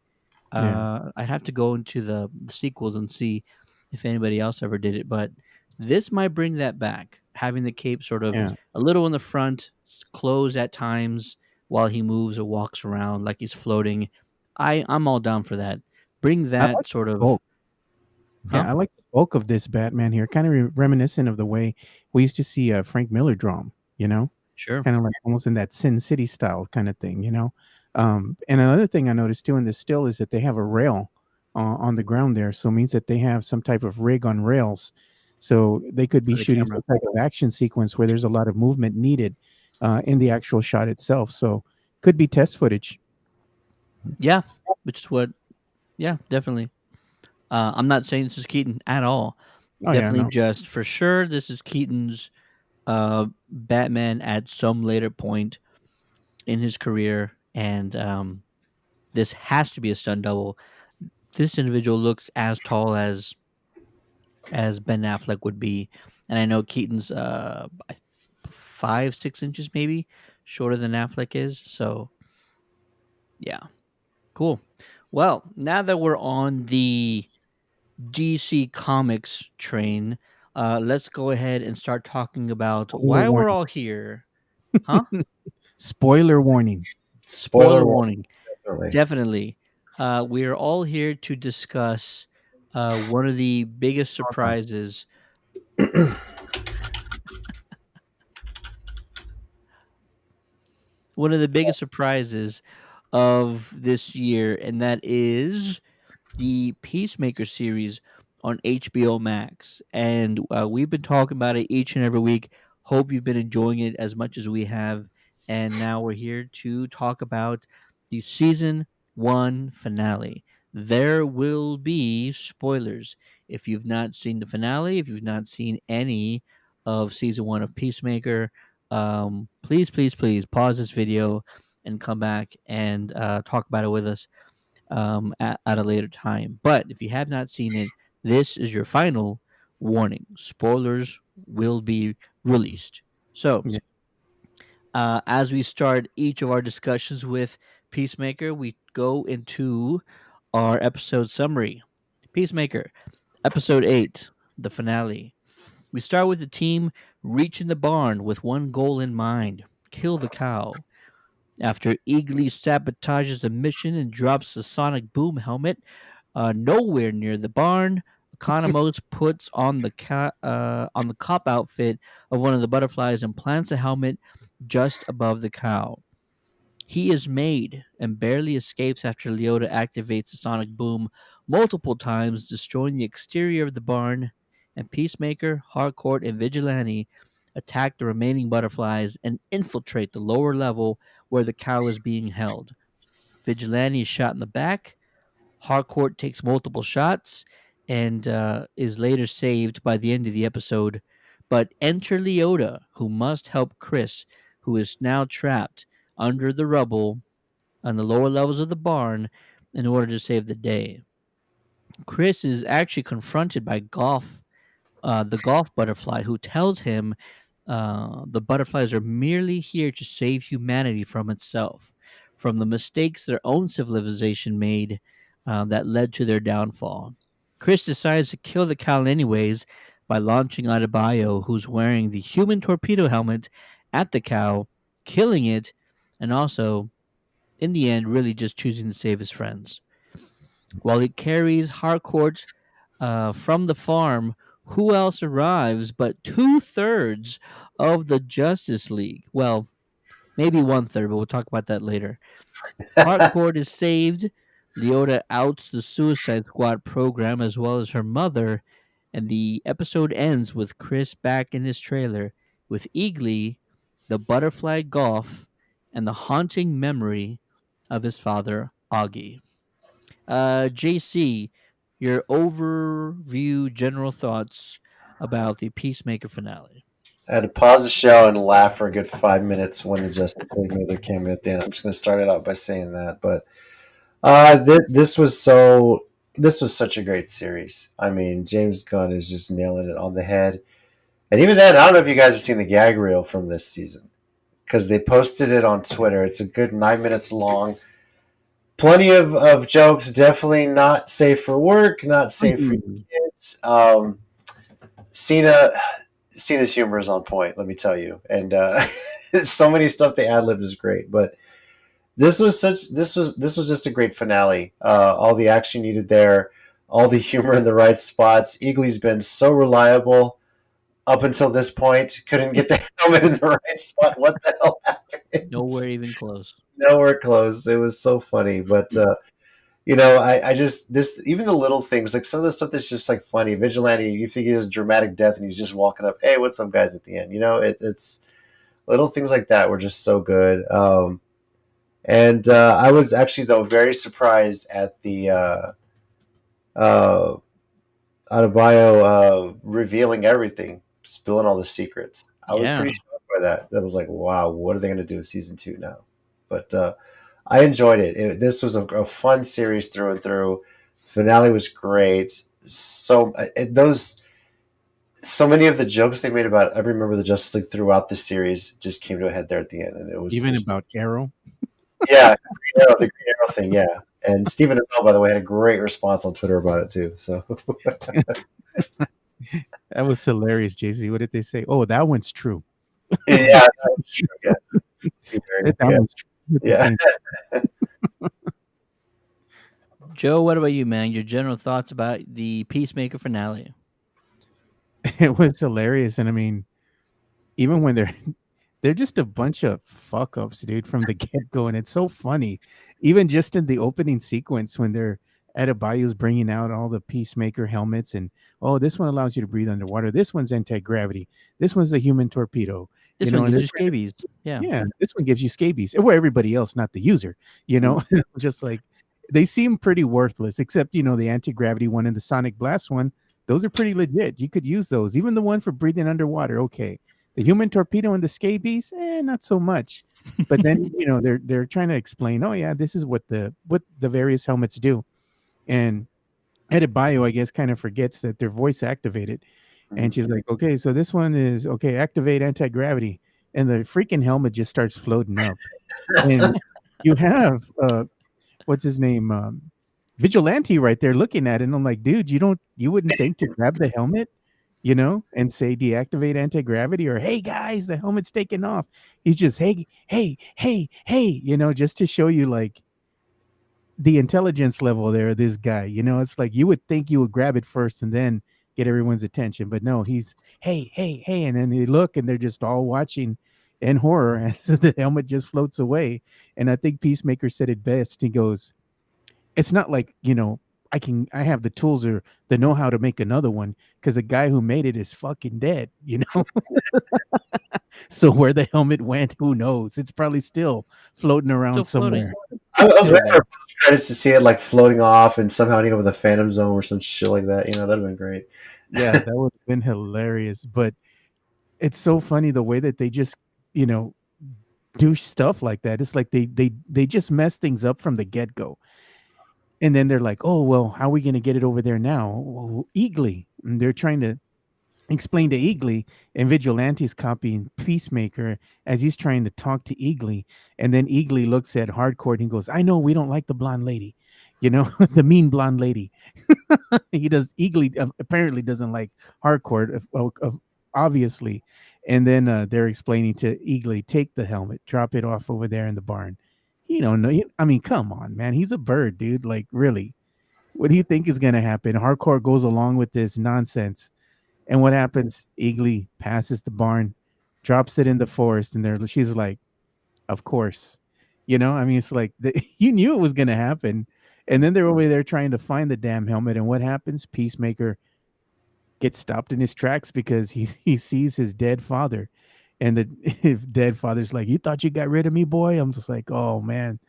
Yeah. I'd have to go into the sequels and see if anybody else ever did it, but this might bring that back, having the cape sort of Yeah. a little in the front, closed at times while he moves or walks around like he's floating. I'm all down for that. Bring I that like sort the of, bulk. huh? Yeah, I like the bulk of this Batman here, kind of reminiscent of the way we used to see Frank Miller draw 'em, Sure. kind of like almost in that Sin City style kind of thing. And another thing I noticed too in this still is that they have a rail on the ground there, so it means that they have some type of rig on rails, so they could be For the shooting camera. some type of action sequence where there's a lot of movement needed in the actual shot itself. So could be test footage. Yeah, which is what. Yeah, definitely. I'm not saying this is Keaton at all. Oh yeah, Definitely, no, just for sure, this is Keaton's Batman at some later point in his career, and this has to be a stunt double. This individual looks as tall as Ben Affleck would be, and I know Keaton's 5-6 inches maybe shorter than Affleck is. So yeah, cool. Well, now that we're on the DC Comics train, let's go ahead and start talking about spoiler why we're warning. all here. Huh? Spoiler warning. Spoiler Spoiler warning, warning. definitely. Definitely. We are all here to discuss one of the biggest surprises. One of the biggest surprises of this year, and that is the Peacemaker series on HBO Max. And we've been talking about it each and every week. Hope you've been enjoying it as much as we have. And now we're here to talk about the season 1 finale. There will be spoilers. If you've not seen the finale, if you've not seen any of season 1 of Peacemaker, please, please, please pause this video and come back and talk about it with us at a later time. But if you have not seen it, this is your final warning. Spoilers will be released. So, Yeah. as we start each of our discussions with Peacemaker, we go into our episode summary. Peacemaker, episode 8, the finale. We start with the team reaching the barn with one goal in mind: kill the cow. After Eagly sabotages the mission and drops the sonic boom helmet nowhere near the barn, Economos puts on the cop outfit of one of the butterflies and plants a helmet just above the cow. He is made and barely escapes after Leota activates the sonic boom multiple times, destroying the exterior of the barn, and Peacemaker, Harcourt, and Vigilante attack the remaining butterflies and infiltrate the lower level where the cow is being held. Vigilante is shot in the back. Harcourt takes multiple shots and is later saved by the end of the episode. But enter Leota, who must help Chris, who is now trapped under the rubble on the lower levels of the barn in order to save the day. Chris is actually confronted by the golf butterfly, who tells him the butterflies are merely here to save humanity from itself, from the mistakes their own civilization made that led to their downfall. Chris decides to kill the cow anyways by launching Adebayo, who's wearing the human torpedo helmet, at the cow, killing it, and also, in the end, really just choosing to save his friends. While he carries Harcourt from the farm, who else arrives but two-thirds of the Justice League? Well, maybe one-third, but we'll talk about that later. Harcourt is saved. Leota outs the Suicide Squad program as well as her mother, and the episode ends with Chris back in his trailer with Eagly, the butterfly golf, and the haunting memory of his father, Augie. JC, your overview general thoughts about the Peacemaker finale. I had to pause the show and laugh for a good 5 minutes when the Justice League made their cameo at the end. I'm just going to start it out by saying that, but this was such a great series. I mean, James Gunn is just nailing it on the head. And even then, I don't know if you guys have seen the gag reel from this season because they posted it on Twitter. It's a good 9 minutes long. Plenty of jokes. Definitely not safe for work. Not safe for kids. Cena. Cena's humor is on point, let me tell you, and so many stuff they ad libbed is great. But this was just a great finale. All the action needed there, all the humor in the right spots. Eagly's been so reliable up until this point. Couldn't get the helmet in the right spot. What the hell happened? Nowhere even close. Nowhere close. It was so funny, but I just this even the little things like some of the stuff that's just like funny. Vigilante, you think he has a dramatic death and he's just walking up, hey, what's up, guys? At the end, it's little things like that were just so good. And I was actually though very surprised at the Adebayo revealing everything, spilling all the secrets. I was pretty shocked by that. That was like, wow, what are they going to do in season 2 now? But I enjoyed it. This was a fun series through and through. Finale was great. So many of the jokes they made about every member of the Justice League throughout the series just came to a head there at the end, and it was even about Arrow. Yeah, the Green Arrow thing. Yeah, and Stephen Amell, by the way, had a great response on Twitter about it too. So that was hilarious, JC. What did they say? Oh, that one's true. Yeah, that was true. Yeah, that one's true. Yeah. Joe, what about you, man? Your general thoughts about the Peacemaker finale? It was hilarious, and I mean, even when they're just a bunch of fuck ups, dude, from the get go, and it's so funny. Even just in the opening sequence when they're Adebayo's bringing out all the Peacemaker helmets, and this one allows you to breathe underwater. This one's anti-gravity. This one's the human torpedo. This one gives you scabies. Yeah, this one gives you scabies. Where everybody else, not the user, just like they seem pretty worthless, except the anti-gravity one and the sonic blast one. Those are pretty legit. You could use those. Even the one for breathing underwater. Okay. The human torpedo and the scabies, not so much. But then, they're trying to explain, oh yeah, this is what the various helmets do. And Adebayo, I guess, kind of forgets that they're voice activated. And she's like, okay, so this one is activate anti-gravity. And the freaking helmet just starts floating up. And you have what's his name? Vigilante right there looking at it. And I'm like, dude, you wouldn't think to grab the helmet, and say deactivate anti-gravity, or hey guys, the helmet's taken off. He's just hey, just to show you like the intelligence level there of this guy. It's like you would think you would grab it first and then get everyone's attention, but no, he's hey, and then they look and they're just all watching in horror as the helmet just floats away. And I think Peacemaker said it best. He goes, it's not like I have the tools or the know-how to make another one because the guy who made it is fucking dead, you know? So where the helmet went, who knows? It's probably still floating around Still floating. somewhere. I was waiting Yeah. for post credits to see it like floating off and somehow ending up with a Phantom Zone or some shit like that. That'd have been great. Yeah, that would have been hilarious. But it's so funny the way that they just, you know, do stuff like that. It's like they just mess things up from the get-go. And then they're like, "Oh, well, how are we gonna get it over there now?" Well, Eagly. And they're trying to explain to Eagly, and Vigilante's copying Peacemaker as he's trying to talk to Eagly. And then Eagly looks at Hardcore and he goes, "I know we don't like the blonde lady, you know, the mean blonde lady." He does. Eagly apparently doesn't like Hardcore, obviously. And then they're explaining to Eagly, "Take the helmet, drop it off over there in the barn." You don't know. I mean, come on, man. He's a bird, dude. Like, really. What do you think is going to happen? Hardcore goes along with this nonsense. And what happens? Eagly passes the barn, drops it in the forest, and she's like, "Of course." I mean, it's like you knew it was going to happen. And then they're over there trying to find the damn helmet. And what happens? Peacemaker gets stopped in his tracks because he sees his dead father. And the his dead father's like, "You thought you got rid of me, boy?" I'm just like, "Oh, man,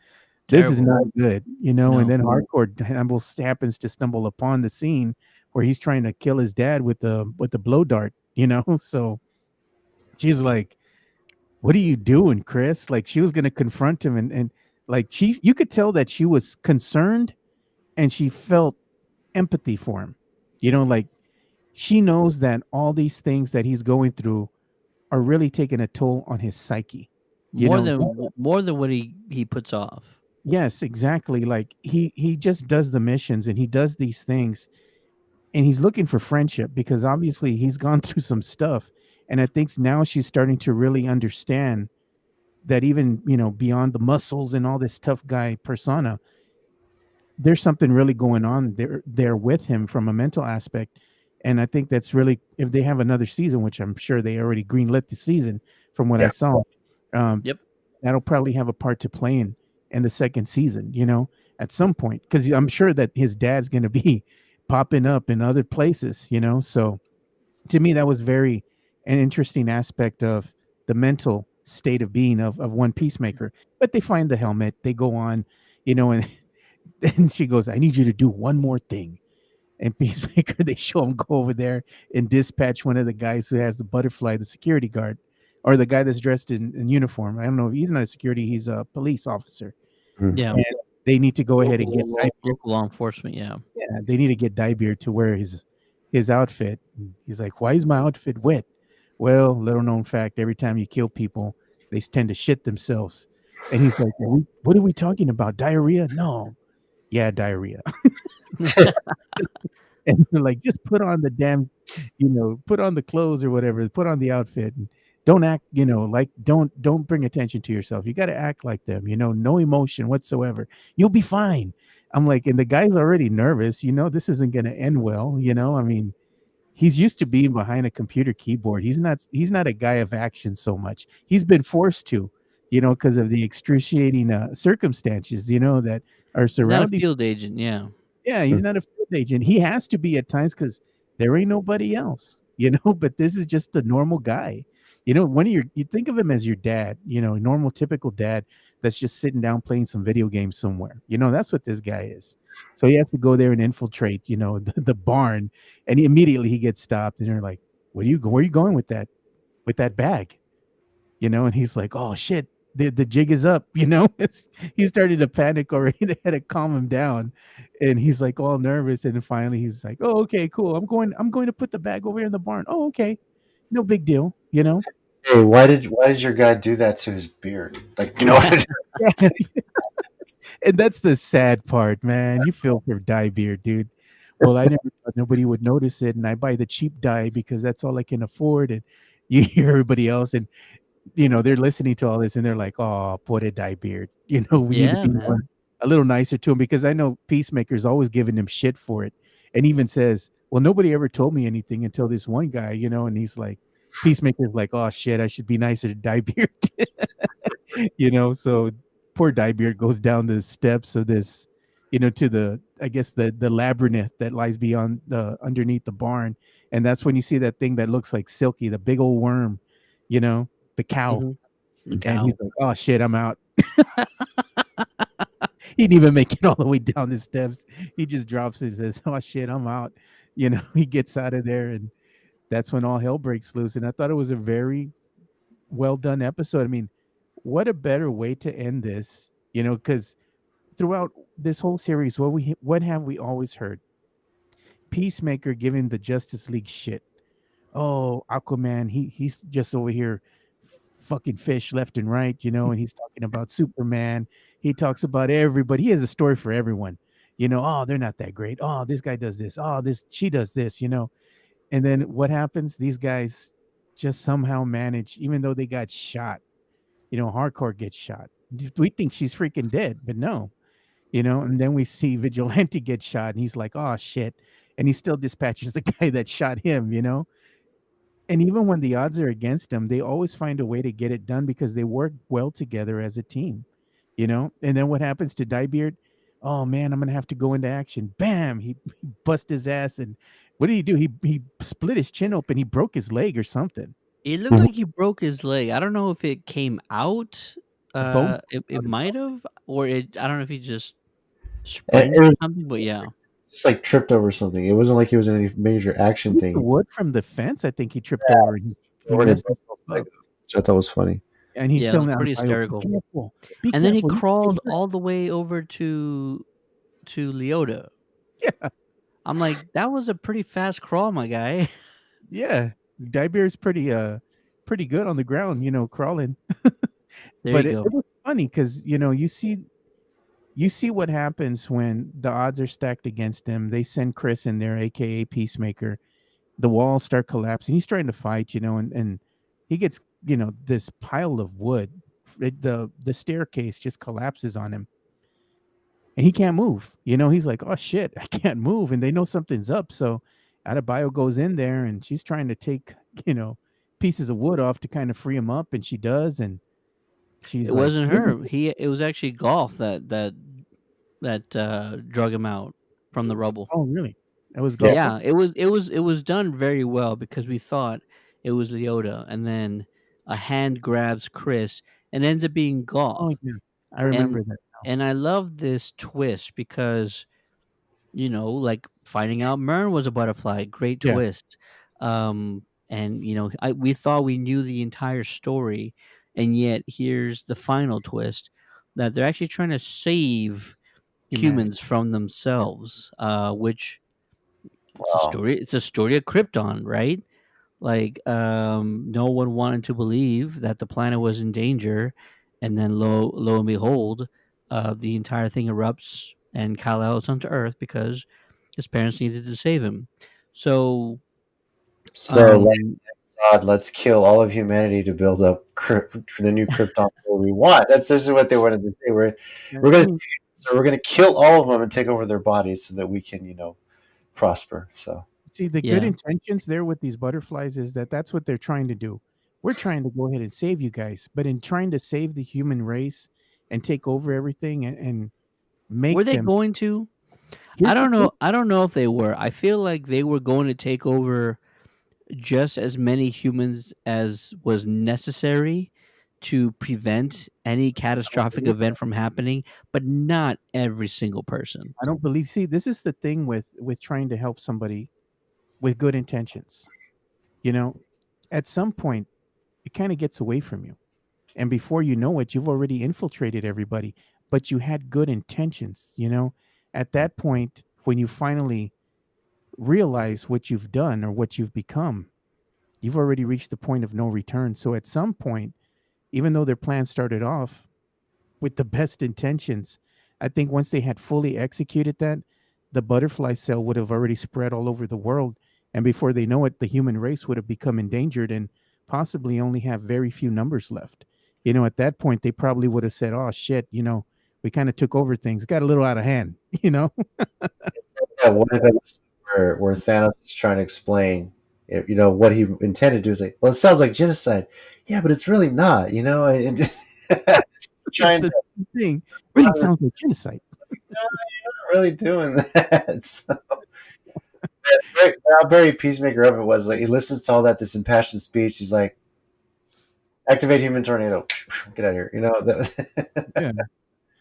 this is Terrible. not good." And No. then Hardcore happens to stumble upon the scene where he's trying to kill his dad with the blow dart. So she's like, "What are you doing, Chris?" Like, she was gonna confront him, and like, you could tell that she was concerned and she felt empathy for him. Like, she knows that all these things that he's going through are really taking a toll on his psyche. You More know, than more than what he puts off. yes, exactly. Like, he just does the missions and he does these things and he's looking for friendship because obviously he's gone through some stuff. And I think now she's starting to really understand that even, beyond the muscles and all this tough guy persona, there's something really going on there with him from a mental aspect. And I think that's really, if they have another season, which I'm sure they already greenlit the season from what I Yeah. saw, um, Yep. that'll probably have a part to play in the second season, at some point, because I'm sure that his dad's going to be popping up in other places, so to me that was very an interesting aspect of the mental state of being of one Peacemaker. But they find the helmet, they go on, and then she goes, "I need you to do one more thing." And Peacemaker, they show him go over there and dispatch one of the guys who has the butterfly, the security guard, or the guy that's dressed in uniform. I don't know. He's not a security. He's a police officer. Mhm. Yeah. And they need to go ahead and get Local law enforcement. Yeah. yeah, they need to get Diebeard to wear his outfit. And he's like, "Why is my outfit wet?" Well, little known fact, every time you kill people, they tend to shit themselves. And he's like, "What are we talking about? Diarrhea?" "No." "Yeah, diarrhea." And they're like, "Just put on the damn, put on the clothes or whatever, put on the outfit and don't act, like don't bring attention to yourself. You got to act like them, no emotion whatsoever. You'll be fine." I'm like, and the guy's already nervous, this isn't going to end well, I mean, he's used to being behind a computer keyboard. He's not a guy of action so much. He's been forced to, because of the excruciating circumstances, that are Not a surrounding. field agent. Yeah. Yeah, he's not a field agent. He has to be at times because there ain't nobody else, but this is just a normal guy. One of you think of him as your dad, normal, typical dad that's just sitting down playing some video games somewhere. That's what this guy is. So he has to go there and infiltrate, the barn, and immediately he gets stopped, and they're like, where are you going with that bag?" And he's like, "Oh shit, the jig is up." He started to panic already. They had to calm him down, and he's like all nervous. And then finally, he's like, "Oh, okay, cool. I'm going to put the bag over here in the barn." "Oh, okay, no big deal." Hey, why did your guy do that to his beard? Like, Yeah. And that's the sad part, man. You feel for dye beard, dude. Well, I never thought nobody would notice it, and I buy the cheap dye because that's all I can afford. And you hear everybody else, and they're listening to all this and they're like, "Oh, poor die beard." We need to Yeah, be man. a little nicer to him because I know Peacemaker's always giving him shit for it. And even says, "Well, nobody ever told me anything until this one guy," and he's like, Peacemaker's like, "Oh shit, I should be nicer to die beard." So poor Diebeard goes down the steps of this to the, I guess, the labyrinth that lies beyond the underneath the barn, and that's when you see that thing that looks like Silky, the big old worm, the cow, Mhm. The and he's cow. like, "Oh shit, I'm out." He didn't even make it all the way down the steps. He just drops it and says, "Oh shit, I'm out." He gets out of there, and that's when all hell breaks loose. And I thought it was a very well done episode. I mean, what a better way to end this, because throughout this whole series, what have we always heard? Peacemaker giving the Justice League shit. Oh, Aquaman, he's just over here fucking fish left and right, and he's talking about Superman. He talks about everybody. He has a story for everyone. Oh, they're not that great. Oh, this guy does this. Oh, this she does this. And then what happens? These guys just somehow manage, even though they got shot. Hardcore gets shot. We think she's freaking dead, but no. And then we see Vigilante get shot, and he's like, "Oh shit," and he still dispatches the guy that shot him. And even when the odds are against them, they always find a way to get it done because they work well together as a team. And then what happens to Diebeard? Oh man, I'm gonna have to go into action. Bam! He bust his ass, and what did he do? He split his chin open. He broke his leg or something. It looked like he broke his leg. I don't know if it came out. A bone It out as might well. have, or I don't know if he just It sprained it or was something. But yeah, just like tripped over something. It wasn't like he was in any major action The thing. wood from the fence, I think he tripped over, and he Already messed busted himself his leg up. up, which I thought was funny. And he's yeah, it was telling out pretty bio, hysterical. be And then he careful, you can crawled get hurt." all the way over to Leota. Yeah, I'm like, that was a pretty fast crawl, my guy. yeah. Diebeard's pretty good on the ground, crawling. There you But it go. was funny because you see what happens when the odds are stacked against him. They send Chris in there, aka Peacemaker. The walls start collapsing. He's trying to fight, and he gets this pile of wood. The staircase just collapses on him, and he can't move. He's like, "Oh shit, I can't move," and they know something's up. So Adebayo goes in there, and she's trying to take you know pieces of wood off to kind of free him up, and she does, and It she's like, wasn't her. It was actually golf that drug him out from the rubble. "Oh really? That was Yeah. golfer." Yeah, it was done very well because we thought it was Leota, and then a hand grabs Chris and ends up being Oh golf. yeah, I And remember that now. and I love this twist because like finding out Mern was a butterfly, great Yeah, twist. And we thought we knew the entire story, and yet here's the final twist that they're actually trying to save humanity. humans from themselves, which it's a Wow. story. It's a story of Krypton, right? Like, no one wanted to believe that the planet was in danger, and then lo and behold, the entire thing erupts, and Kal-El is onto Earth because his parents needed to save him. So, So um, let's kill all of humanity to build up the new Krypton that we want. This is what they wanted to say. Yeah, We're I gonna mean, so we're gonna kill all of them and take over their bodies so that we can prosper. So see, the good yeah, intentions there with these butterflies is that that's what they're trying to do. We're trying to go ahead and save you guys, but in trying to save the human race and take over everything and were make they them. going to? I Here's the don't thing. know. I don't know if they were. I feel like they were going to take over just as many humans as was necessary to prevent any catastrophic event from happening, but not every single person. I don't believe. See, this is the thing with trying to help somebody with good intentions. You know, at some point, it kind of gets away from you, and before you know it, you've already infiltrated everybody. But you had good intentions. At that point, when you finally realize what you've done or what you've become, you've already reached the point of no return. So at some point, even though their plan started off with the best intentions, I think once they had fully executed that, the butterfly cell would have already spread all over the world. And before they know it, the human race would have become endangered and possibly only have very few numbers left. At that point, they probably would have said, "Oh shit, we kind of took over things, got a little out of hand." yeah, one of them where Thanos is trying to explain what he intended to do is like, well, it sounds like genocide. Yeah, but it's really not. And It's trying the to thing. Really sounds like genocide. really doing that. So, how very Peacemaker of it was like he listens to all that this impassioned speech. He's like, activate human tornado, get out of here. Yeah.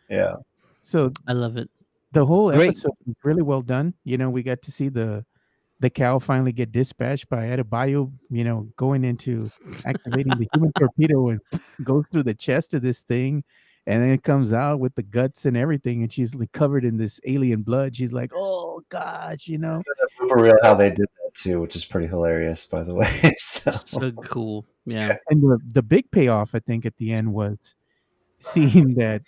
Yeah. So I love it. the whole Great. episode was really well done. We got to see the cow finally get dispatched by Adebayo, going into activating the human torpedo and goes through the chest of this thing. And then it comes out with the guts and everything. And she's like covered in this alien blood. She's like, oh, gosh. It's super real how they did that too, which is pretty hilarious, by the way. So, So cool. Yeah. And the big payoff, I think, at the end was seeing that,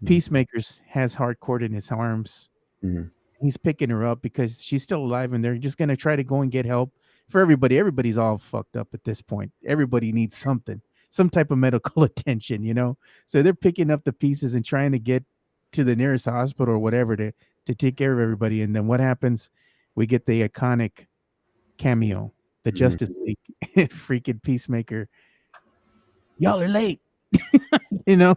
Peacemakers has hardcore in his arms. mhm. He's picking her up because she's still alive, and they're just gonna try to go and get help for everybody. Everybody's all fucked up at this point. Everybody needs something, some type of medical attention. So they're picking up the pieces and trying to get to the nearest hospital or whatever to take care of everybody. And then what happens? We get the iconic cameo, the Mhm. Justice League, freaking Peacemaker. Y'all are late, you know,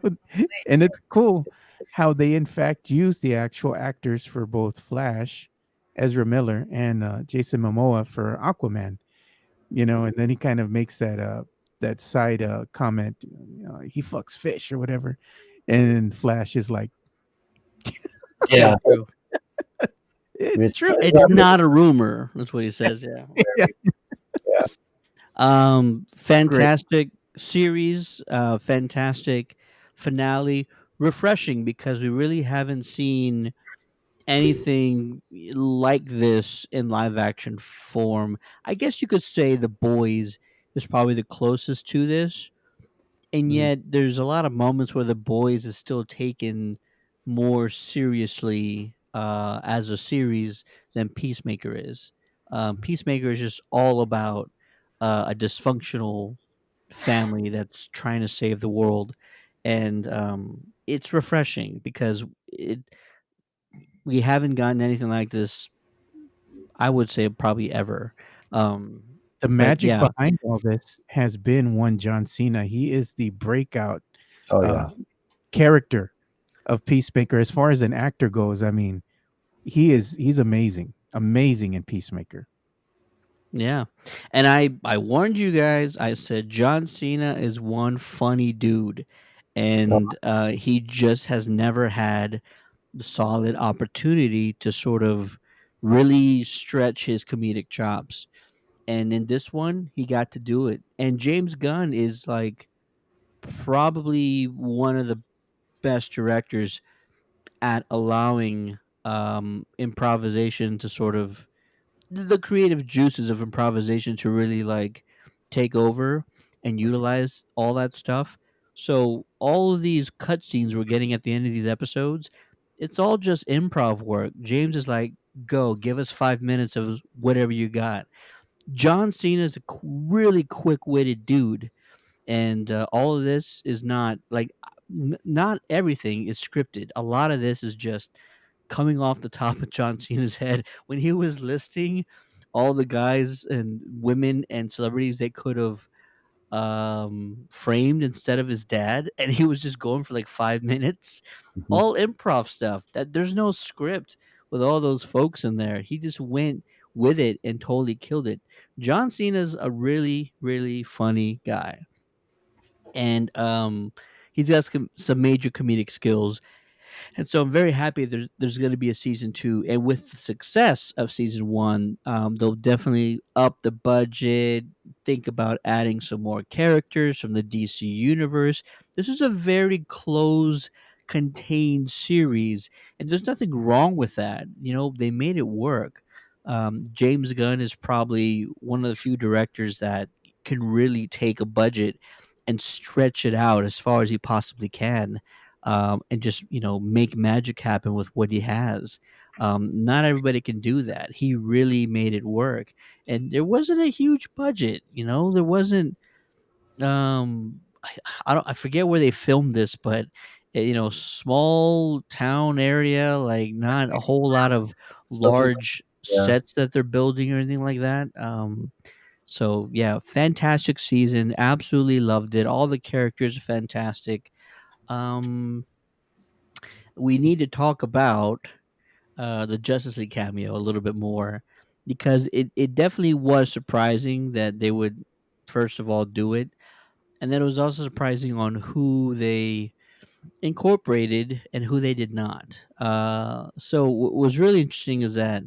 and it's cool how they in fact use the actual actors for both Flash, Ezra Miller, and Jason Momoa for Aquaman. And then he kind of makes that side comment, he fucks fish or whatever, and Flash is like, So Yeah. true. it's true. It's not a rumor. That's what he says. Yeah. Yeah, great. Fantastic series. Fantastic finale. Refreshing because we really haven't seen anything like this in live action form. I guess you could say The Boys is probably the closest to this, and Mhm. yet there's a lot of moments where The Boys is still taken more seriously as a series than Peacemaker is. Peacemaker is just all about a dysfunctional family that's trying to save the world, and it's refreshing because we haven't gotten anything like this. I would say probably ever. The But magic yeah, behind all this has been one John Cena. He is the breakout Oh uh, yeah. character of Peacemaker as far as an actor goes. I mean, he's amazing in Peacemaker. yeah, and I warned you guys. I said John Cena is one funny dude, and he just has never had the solid opportunity to sort of really stretch his comedic chops. And in this one, he got to do it. And James Gunn is like probably one of the best directors at allowing improvisation to sort of the creative juices of improvisation to really like take over and utilize all that stuff. So all of these cutscenes we're getting at the end of these episodes, it's all just improv work. James is like, "Go, give us 5 minutes of whatever you got." John Cena is a really quick-witted dude, and all of this is not like not everything is scripted. A lot of this is just coming off the top of John Cena's head when he was listing all the guys and women and celebrities they could have framed instead of his dad, and he was just going for like 5 minutes, Mhm. all improv stuff. That there's no script with all those folks in there. He just went with it and totally killed it. John Cena's a really really funny guy, and he's got some major comedic skills, and so I'm very happy there's going to be a season two. And with the success of season one, they'll definitely up the budget, think about adding some more characters from the DC universe. This is a very close, contained series, and there's nothing wrong with that. They made it work. James Gunn is probably one of the few directors that can really take a budget and stretch it out as far as he possibly can, and just make magic happen with what he has. Not everybody can do that. He really made it work, and there wasn't a huge budget. There wasn't. I forget where they filmed this, but small town area, like not a whole lot of Something. large Yeah. sets that they're building or anything like that. So yeah, fantastic season. Absolutely loved it. All the characters are fantastic. Um, we need to talk about the Justice League cameo a little bit more because it definitely was surprising that they would first of all do it, and then it was also surprising on who they incorporated and who they did not. So what was really interesting is that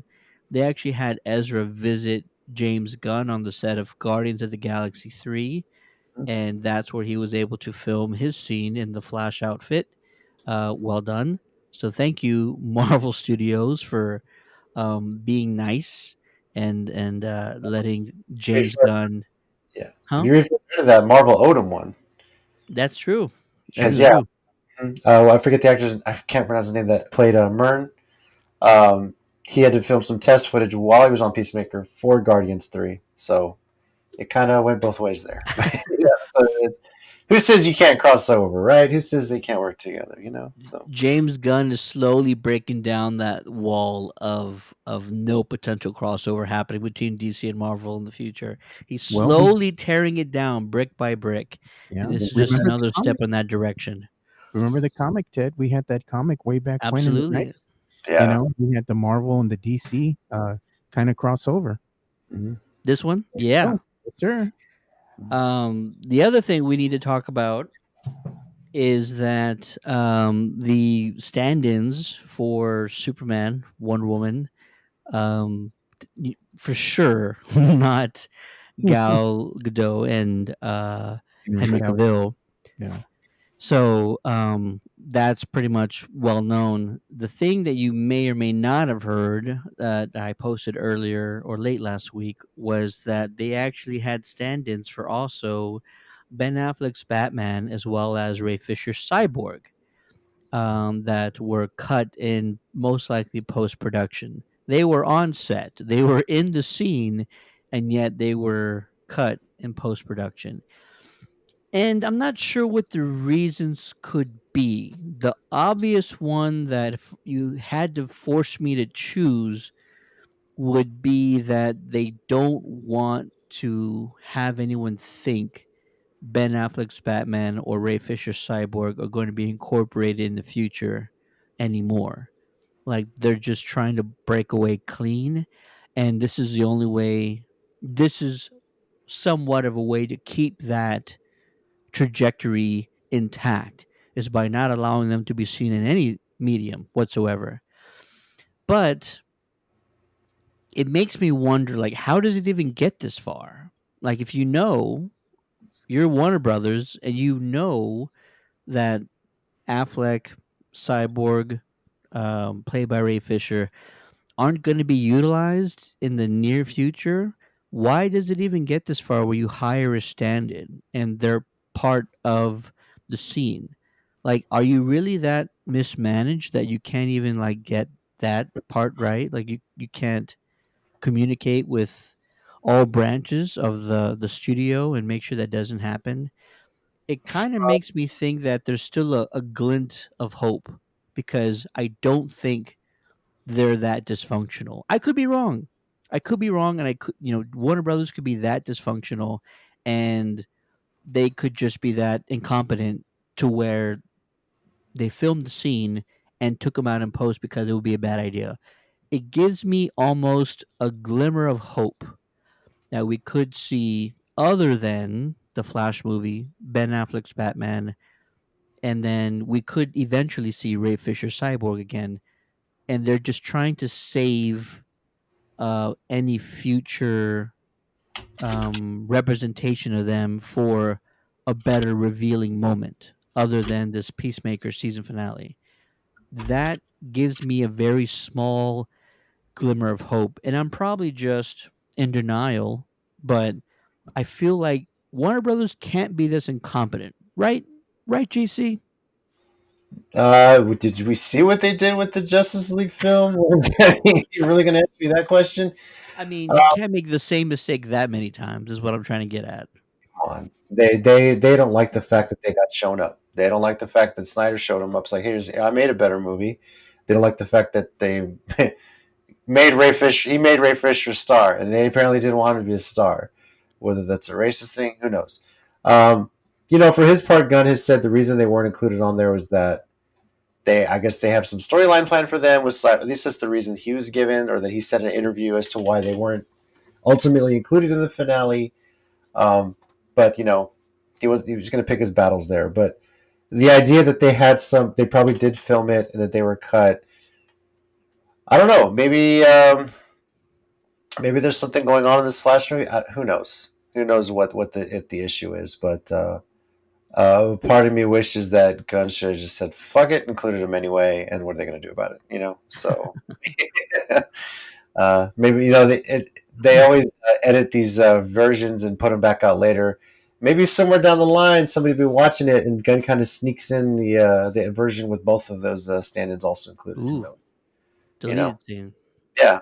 they actually had Ezra visit James Gunn on the set of Guardians of the Galaxy 3, and that's where he was able to film his scene in the Flash outfit. Well done. So thank you, Marvel Studios, for being nice and letting James Gunn. Yeah. If Huh? you refer to that, Marvel owed him one. That's true. As True. yeah, True. I forget the actor's. I can't pronounce his name. That played Myrn. He had to film some test footage while he was on Peacemaker for Guardians 3. So it kind of went both ways there. Yeah, so who says you can't cross over, right? Who says they can't work together? So James Gunn is slowly breaking down that wall of no potential crossover happening between DC and Marvel in the future. He's Well, we slowly tearing it down brick by brick, yeah. and this is just Remember the another step comic? in that direction. Remember the comic, Ted? We had that comic way back when in the Absolutely. 90s. yeah. We had the Marvel and the DC kind of crossover. Mm-hmm. This one, yeah. Oh, yes, sir. The other thing we need to talk about is that the stand-ins for Superman, Wonder Woman, for sure not Gal Gadot and Henry Henry Cavill. Cavill. Yeah. So that's pretty much well known. The thing that you may or may not have heard that I posted earlier or late last week was that they actually had stand-ins for also Ben Affleck's Batman as well as Ray Fisher's Cyborg that were cut in most likely post production. They were on set, they were in the scene, and yet they were cut in post production. And I'm not sure what the reasons could be. The obvious one that if you had to force me to choose would be that they don't want to have anyone think Ben Affleck's Batman or Ray Fisher's Cyborg are going to be incorporated in the future anymore. Like they're just trying to break away clean, and this is the only way. This is somewhat of a way to keep that trajectory intact is by not allowing them to be seen in any medium whatsoever. But it makes me wonder, like, how does it even get this far? Like, if you know you're Warner Brothers and you know that Affleck, Cyborg, played by Ray Fisher, aren't going to be utilized in the near future, why does it even get this far where you hire a stand-in and they're part of the scene? Like, are you really that mismanaged that you can't even like get that part right? Like you can't communicate with all branches of the studio and make sure that doesn't happen. It kind of makes me think that there's still a glint of hope because I don't think they're that dysfunctional. I could be wrong. I could be wrong, and I could, Warner Brothers could be that dysfunctional, and they could just be that incompetent to where they filmed the scene and took them out in post because it would be a bad idea. It gives me almost a glimmer of hope that we could see, other than the Flash movie, Ben Affleck's Batman, and then we could eventually see Ray Fisher Cyborg again. And they're just trying to save any future representation of them for a better revealing moment other than this Peacemaker season finale. That gives me a very small glimmer of hope. And I'm probably just in denial, but I feel like Warner Brothers can't be this incompetent, right? Right, GC? Did we see what they did with the Justice League film? You're really going to ask me that question? I mean, Uh, you can't make the same mistake that many times, is what I'm trying to get at. Come on. They don't like the fact that they got shown up. They don't like the fact that Snyder showed them up. It's like, here's I made a better movie. They don't like the fact that they made Ray Fisher. He made Ray Fisher a star, and they apparently didn't want him to be a star. Whether that's a racist thing, who knows? For his part, Gunn has said the reason they weren't included on there was that I guess they have some storyline planned for them. At least that's the reason he was given, or that he said in an interview as to why they weren't ultimately included in the finale. But he was going to pick his battles there. But the idea that they probably did film it and that they were cut. I don't know. Maybe there's something going on in this Flash movie. Who knows? Who knows what the issue is? But part of me wishes that Gunn should have just said "fuck it," included him anyway, and what are they going to do about it? So maybe they always edit these versions and put them back out later. Maybe somewhere down the line, somebody will be watching it, and Gunn kind of sneaks in the version with both of those stand-ins also included. Who Ooh, knows? You know? deleted scene. Yeah.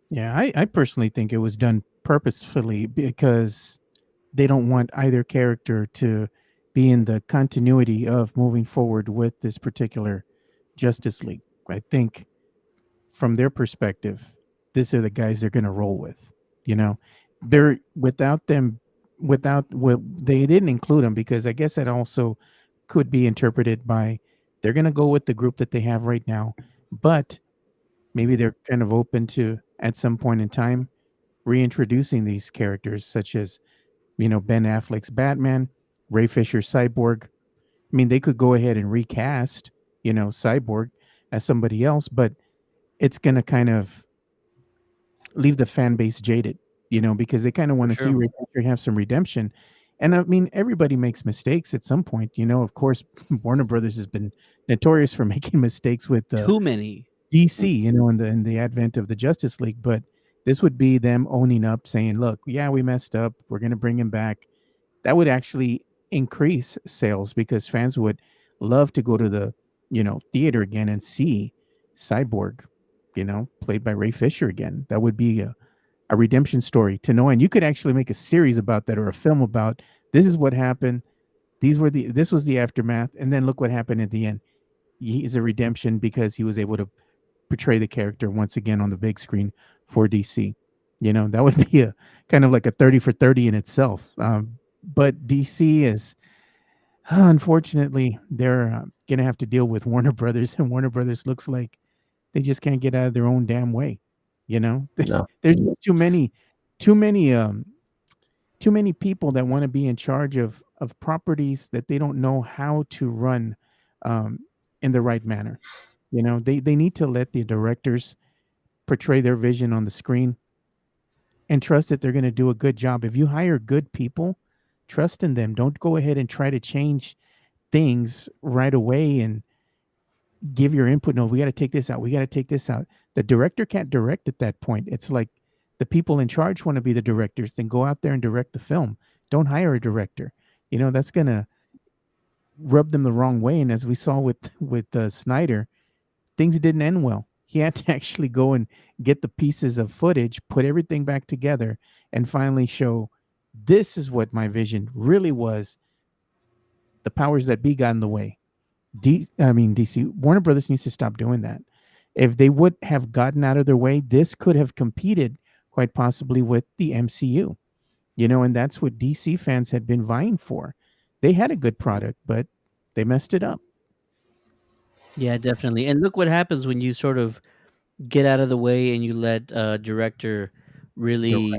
Yeah, I personally think it was done purposefully because they don't want either character to be in the continuity of moving forward with this particular Justice League. I think from their perspective, these are the guys they're going to roll with. You know, they're without them, without what they didn't include them because I guess that also could be interpreted by they're going to go with the group that they have right now, but maybe they're kind of open to at some point in time reintroducing these characters such as Ben Affleck's Batman, Ray Fisher's Cyborg. I mean, they could go ahead and recast Cyborg as somebody else, but it's going to kind of leave the fan base jaded, because they kind of For want to see sure. Ray Fisher have some redemption. And I mean, everybody makes mistakes at some point. Of course, Warner Brothers has been notorious for making mistakes with the Too many. DC, in the advent of the Justice League, but this would be them owning up, saying, "Look, yeah, we messed up. We're going to bring him back." That would actually increase sales because fans would love to go to the, theater again and see Cyborg, played by Ray Fisher again. That would be a redemption story to know, and you could actually make a series about that or a film about this is what happened. This was the aftermath, and then look what happened at the end. He is a redemption because he was able to portray the character once again on the big screen for DC. That would be a kind of like a 30 for 30 in itself. But DC is, unfortunately, they're going to have to deal with Warner Brothers, and Warner Brothers looks like they just can't get out of their own damn way. No. There's just too many, too many people that want to be in charge of properties that they don't know how to run um, in the right manner. They need to let the directors portray their vision on the screen and trust that they're going to do a good job. If you hire good people, trust in them. Don't go ahead and try to change things right away and give your input. No, we got to take this out. We got to take this out. The director can't direct at that point. It's like the people in charge want to be the directors, then go out there and direct the film. Don't hire a director. That's going to rub them the wrong way. And as we saw with Snyder, things didn't end well. He had to actually go and get the pieces of footage, put everything back together, and finally show this is what my vision really was. The powers that be got in the way. DC, Warner Brothers needs to stop doing that. If they would have gotten out of their way, this could have competed quite possibly with the MCU. And that's what DC fans had been vying for. They had a good product, but they messed it up. Yeah, definitely. And look what happens when you sort of get out of the way and you let a director Direct. really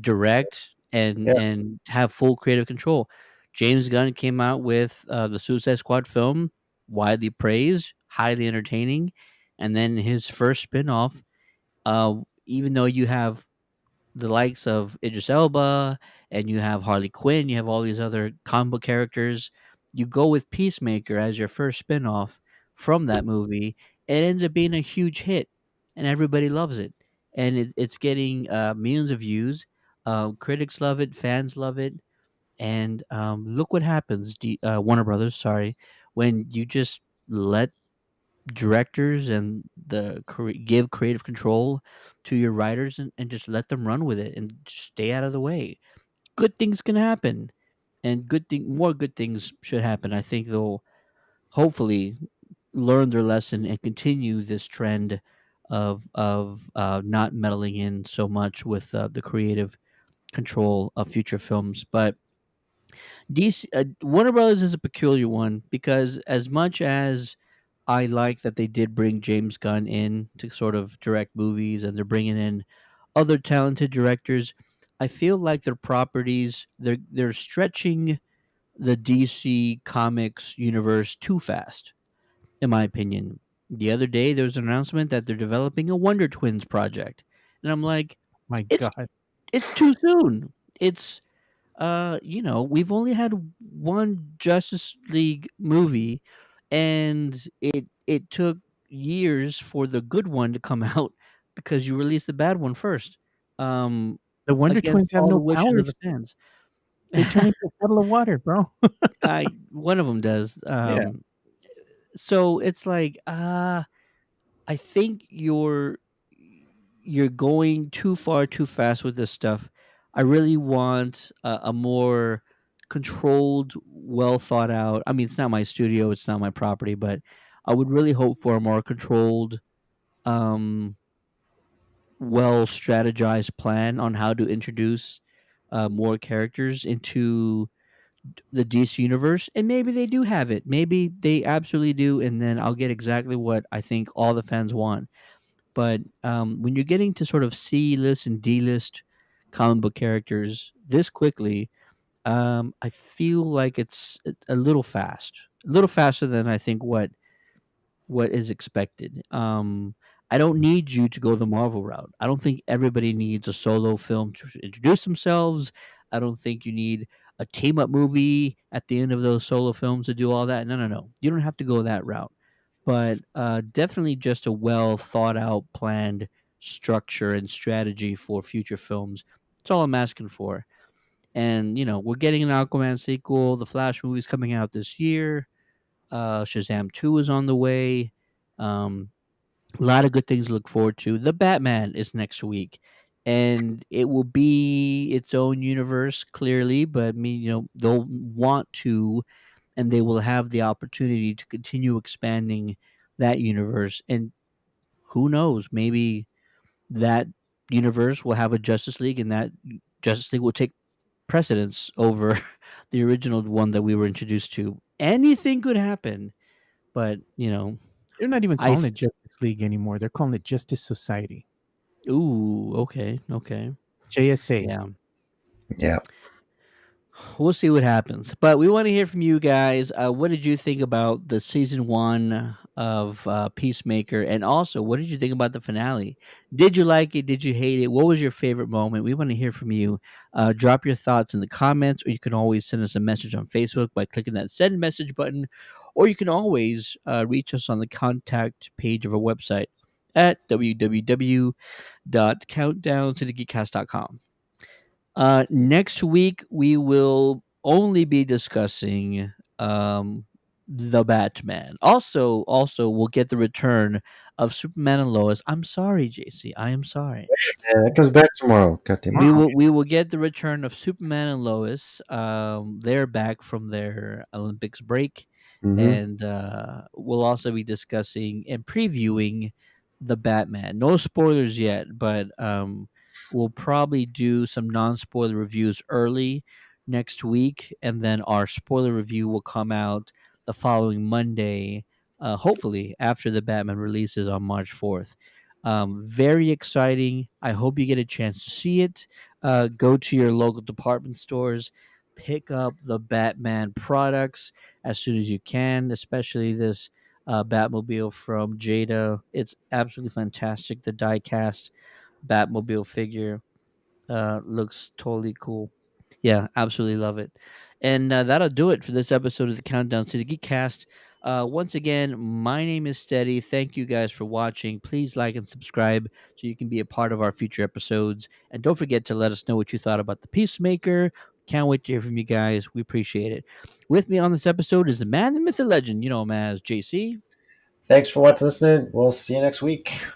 direct Yeah. and have full creative control. James Gunn came out with the Suicide Squad film, widely praised, highly entertaining, and then his first spin-off, even though you have the likes of Idris Elba and you have Harley Quinn, you have all these other comic book characters. You go with Peacemaker as your first spin-off from that movie. It ends up being a huge hit, and everybody loves it. And it's getting millions of views. Critics love it, fans love it, and look what happens. Warner Brothers, sorry, when you just let directors and give creative control to your writers and just let them run with it and just stay out of the way. Good things can happen, and more good things should happen. I think they'll hopefully learn their lesson and continue this trend of not meddling in so much with the creative control of future films. But DC Warner Brothers is a peculiar one because as much as I like that they did bring James Gunn in to sort of direct movies, and they're bringing in other talented directors. I feel like their properties they're stretching the DC Comics universe too fast, in my opinion. The other day there was an announcement that they're developing a Wonder Twins project, and I'm like, My it's God. it's too soon. It's we've only had one Justice League movie, and it took years for the good one to come out because you released the bad one first, um, The Wonder against Twins have all the no wishes of the powers. fans. They turn into a puddle of water, bro. One of them does. Yeah. So it's like, I think you're going too far too fast with this stuff. I really want a more controlled, well thought out. I mean, it's not my studio, it's not my property, but I would really hope for a more controlled, um, well strategized plan on how to introduce more characters into the DC universe. And maybe they do have it. Maybe they absolutely do, and then I'll get exactly what I think all the fans want. But when you're getting to sort of C list and D list comic book characters this quickly, I feel like it's a little fast, a little faster than I think what is expected. I don't need you to go the Marvel route. I don't think everybody needs a solo film to introduce themselves. I don't think you need a team up movie at the end of those solo films to do all that. No, no, no. You don't have to go that route. But definitely just a well thought out, planned structure and strategy for future films. That's all I'm asking for. And we're getting an Aquaman sequel. The Flash movie's coming out this year. Shazam 2 is on the way. Um, a lot of good things to look forward to. The Batman is next week, and it will be its own universe, clearly. But I mean, they'll want to, and they will have the opportunity to continue expanding that universe. And who knows? Maybe that universe will have a Justice League, and that Justice League will take precedence over the original one that we were introduced to. Anything could happen, but They're not even I calling it Justice League anymore. They're calling it Justice Society. ooh, okay, okay. JSA. Yeah. Yeah. We'll see what happens. But we want to hear from you guys. What did you think about the season one of Peacemaker? And also, what did you think about the finale? Did you like it? Did you hate it? What was your favorite moment? We want to hear from you. Drop your thoughts in the comments, or you can always send us a message on Facebook by clicking that send message button, or you can always reach us on the contact page of our website at www.countdowntothegeekcast.com. Next week we will only be discussing the Batman. Also, we'll get the return of Superman and Lois. I'm sorry, JC. I am sorry. Yeah, that comes back tomorrow. God damn it. Tomorrow. We will get the return of Superman and Lois. They're back from their Olympics break, Mm-hmm. and we'll also be discussing and previewing the Batman. No spoilers yet, but we'll probably do some non-spoiler reviews early next week, and then our spoiler review will come out the following Monday. Hopefully, after the Batman releases on March 4th. Very exciting. I hope you get a chance to see it. Go to your local department stores, pick up the Batman products as soon as you can, especially this Batmobile from Jada. It's absolutely fantastic. The die cast Batmobile figure looks totally cool. Yeah, absolutely love it. And that'll do it for this episode of the Countdown to the Geekcast. Once again, my name is Steady. Thank you guys for watching. Please like and subscribe so you can be a part of our future episodes. And don't forget to let us know what you thought about the Peacemaker. Can't wait to hear from you guys. We appreciate it. With me on this episode is the man, the myth, the legend. You know him as JC. Thanks for watching, listening. We'll see you next week.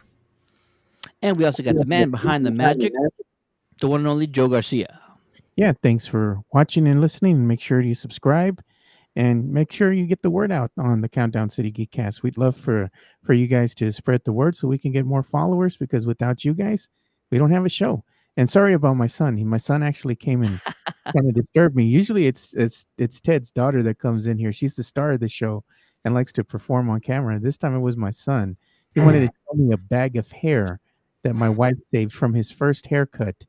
And we also got the man behind the magic, the one and only Joe Garcia. Yeah, thanks for watching and listening. Make sure you subscribe and make sure you get the word out on the Countdown City Geekcast. We'd love for you guys to spread the word so we can get more followers, because without you guys, we don't have a show. And sorry about my son. My son actually came and kind of disturbed me. Usually it's Ted's daughter that comes in here. She's the star of the show. and likes to perform on camera. This time it was my son. He wanted to tell me a bag of hair that my wife saved from his first haircut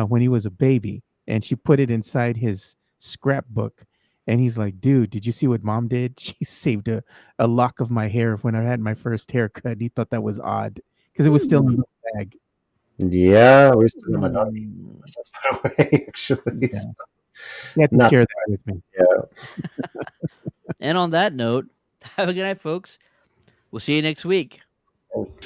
when he was a baby, and she put it inside his scrapbook. And he's like, "Dude, did you see what mom did? She saved a lock of my hair when I had my first haircut." He thought that was odd because it was still in the bag. Yeah, we still have my dog. Mm. Let's put away, actually. Yeah. So, You had to not, share that with me. yeah. And on that note, have a good night, folks. We'll see you next week. Thanks.